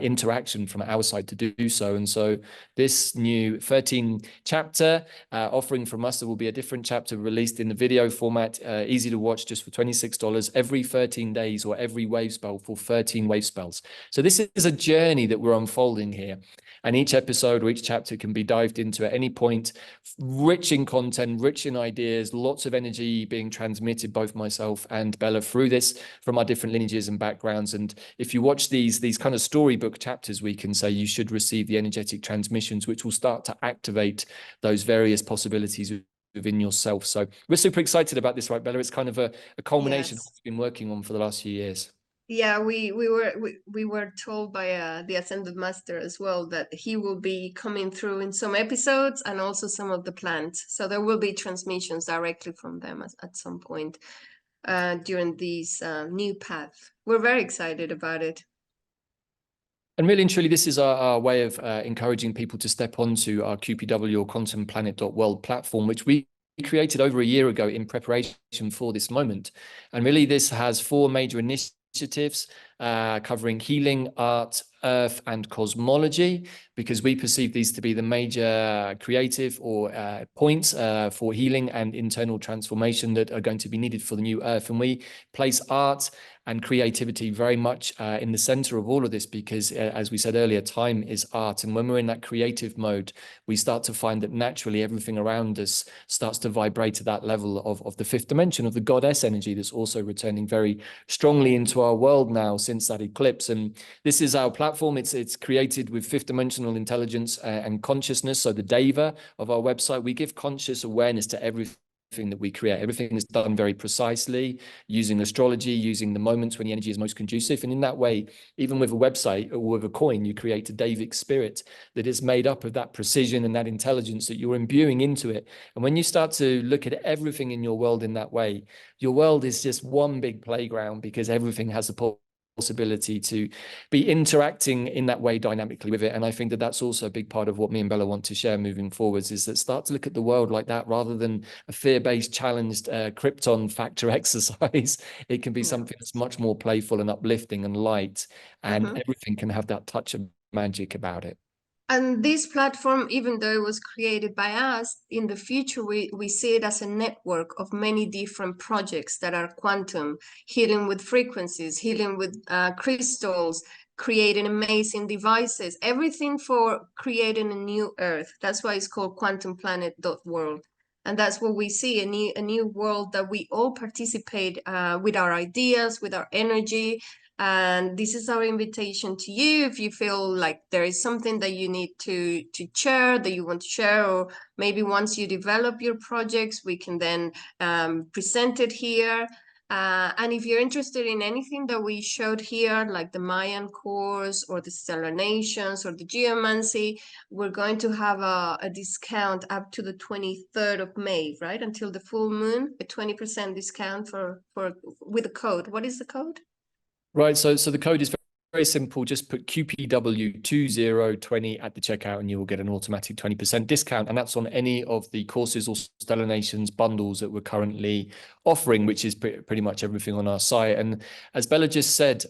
interaction from our side to do so. And so this new 13 chapter offering from us, there will be a different chapter released in the video format, easy to watch, just for $26 every 13 days, or every wave spell for 13 wave spells. So this is a journey that we're unfolding here. And each episode or each chapter can be dived into at any point, rich in content, rich in ideas, lots of energy being transmitted, both myself and Bella, through this from our different lineages and backgrounds. And if you watch these kind of storybook chapters, we can say you should receive the energetic transmissions, which will start to activate those various possibilities within yourself. So we're super excited about this, right, Bella? It's kind of a culmination of what we've been working on for the last few years. Yeah, we were told by the Ascended Master as well that he will be coming through in some episodes and also some of the plants. So there will be transmissions directly from them at some point during this new path. We're very excited about it. And really and truly, this is our way of encouraging people to step onto our QPW or quantumplanet.world platform, which we created over a year ago in preparation for this moment. And really, this has 4 major initiatives covering healing, art, earth, and cosmology, because we perceive these to be the major creative or points for healing and internal transformation that are going to be needed for the new earth. And we place art and creativity very much in the center of all of this, because as we said earlier, time is art. And when we're in that creative mode, we start to find that naturally everything around us starts to vibrate to that level of the 5th dimension, of the goddess energy that's also returning very strongly into our world now since that eclipse. And this is our platform. It's created with 5th dimensional intelligence and consciousness. So the Deva of our website, we give conscious awareness to everything that we create. Everything is done very precisely, using astrology, using the moments when the energy is most conducive. And in that way, even with a website or with a coin, you create a Davic spirit that is made up of that precision and that intelligence that you're imbuing into it. And when you start to look at everything in your world in that way, your world is just one big playground, because everything has a possibility to be interacting in that way dynamically with it. And I think that that's also a big part of what me and Bella want to share moving forwards, is that start to look at the world like that, rather than a fear-based, challenged Krypton factor exercise. It can be something that's much more playful and uplifting and light, and everything can have that touch of magic about it. And this platform, even though it was created by us, in the future, we see it as a network of many different projects that are quantum, healing with frequencies, healing with crystals, creating amazing devices, everything for creating a new earth. That's why it's called quantumplanet.world. And that's what we see, a new world that we all participate with our ideas, with our energy. And this is our invitation to you. If you feel like there is something that you need to share, that you want to share, or maybe once you develop your projects, we can then present it here. And if you're interested in anything that we showed here, like the Mayan course or the Stellar Nations or the Geomancy, we're going to have a discount up to the 23rd of May, right? Until the full moon, a 20% discount for with a code. What is the code? Right. So the code is very simple. Just put QPW 2020 at the checkout and you will get an automatic 20% discount. And that's on any of the courses or Stellar Nations bundles that we're currently offering, which is pretty much everything on our site. And as Bella just said,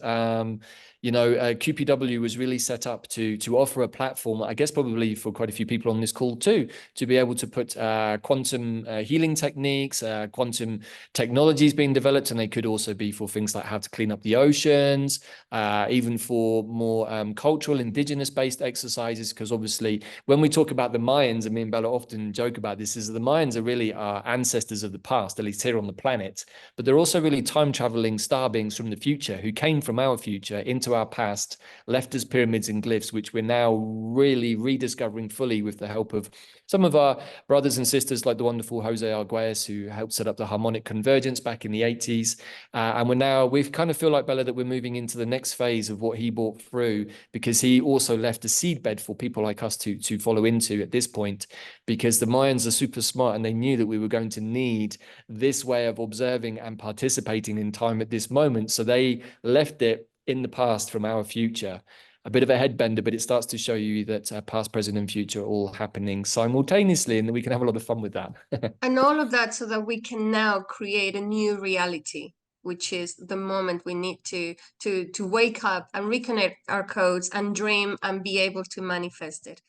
QPW was really set up to offer a platform, I guess probably for quite a few people on this call too, to be able to put quantum healing techniques, quantum technologies being developed, and they could also be for things like how to clean up the oceans, even for more cultural, indigenous-based exercises, because obviously when we talk about the Mayans, and me and Bella often joke about this, is that the Mayans are really our ancestors of the past, at least here on the planet, but they're also really time-traveling star beings from the future who came from our future into our past, left us pyramids and glyphs, which we're now really rediscovering fully with the help of some of our brothers and sisters like the wonderful Jose Arguelles, who helped set up the harmonic convergence back in the 80s. And we kind of feel like, Bella, that we're moving into the next phase of what he brought through, because he also left a seedbed for people like us to follow into at this point, because the Mayans are super smart and they knew that we were going to need this way of observing and participating in time at this moment. So they left it in the past from our future. A bit of a headbender, but it starts to show you that past, present, and future are all happening simultaneously, and that we can have a lot of fun with that. And all of that so that we can now create a new reality, which is the moment we need to wake up and reconnect our codes and dream and be able to manifest it.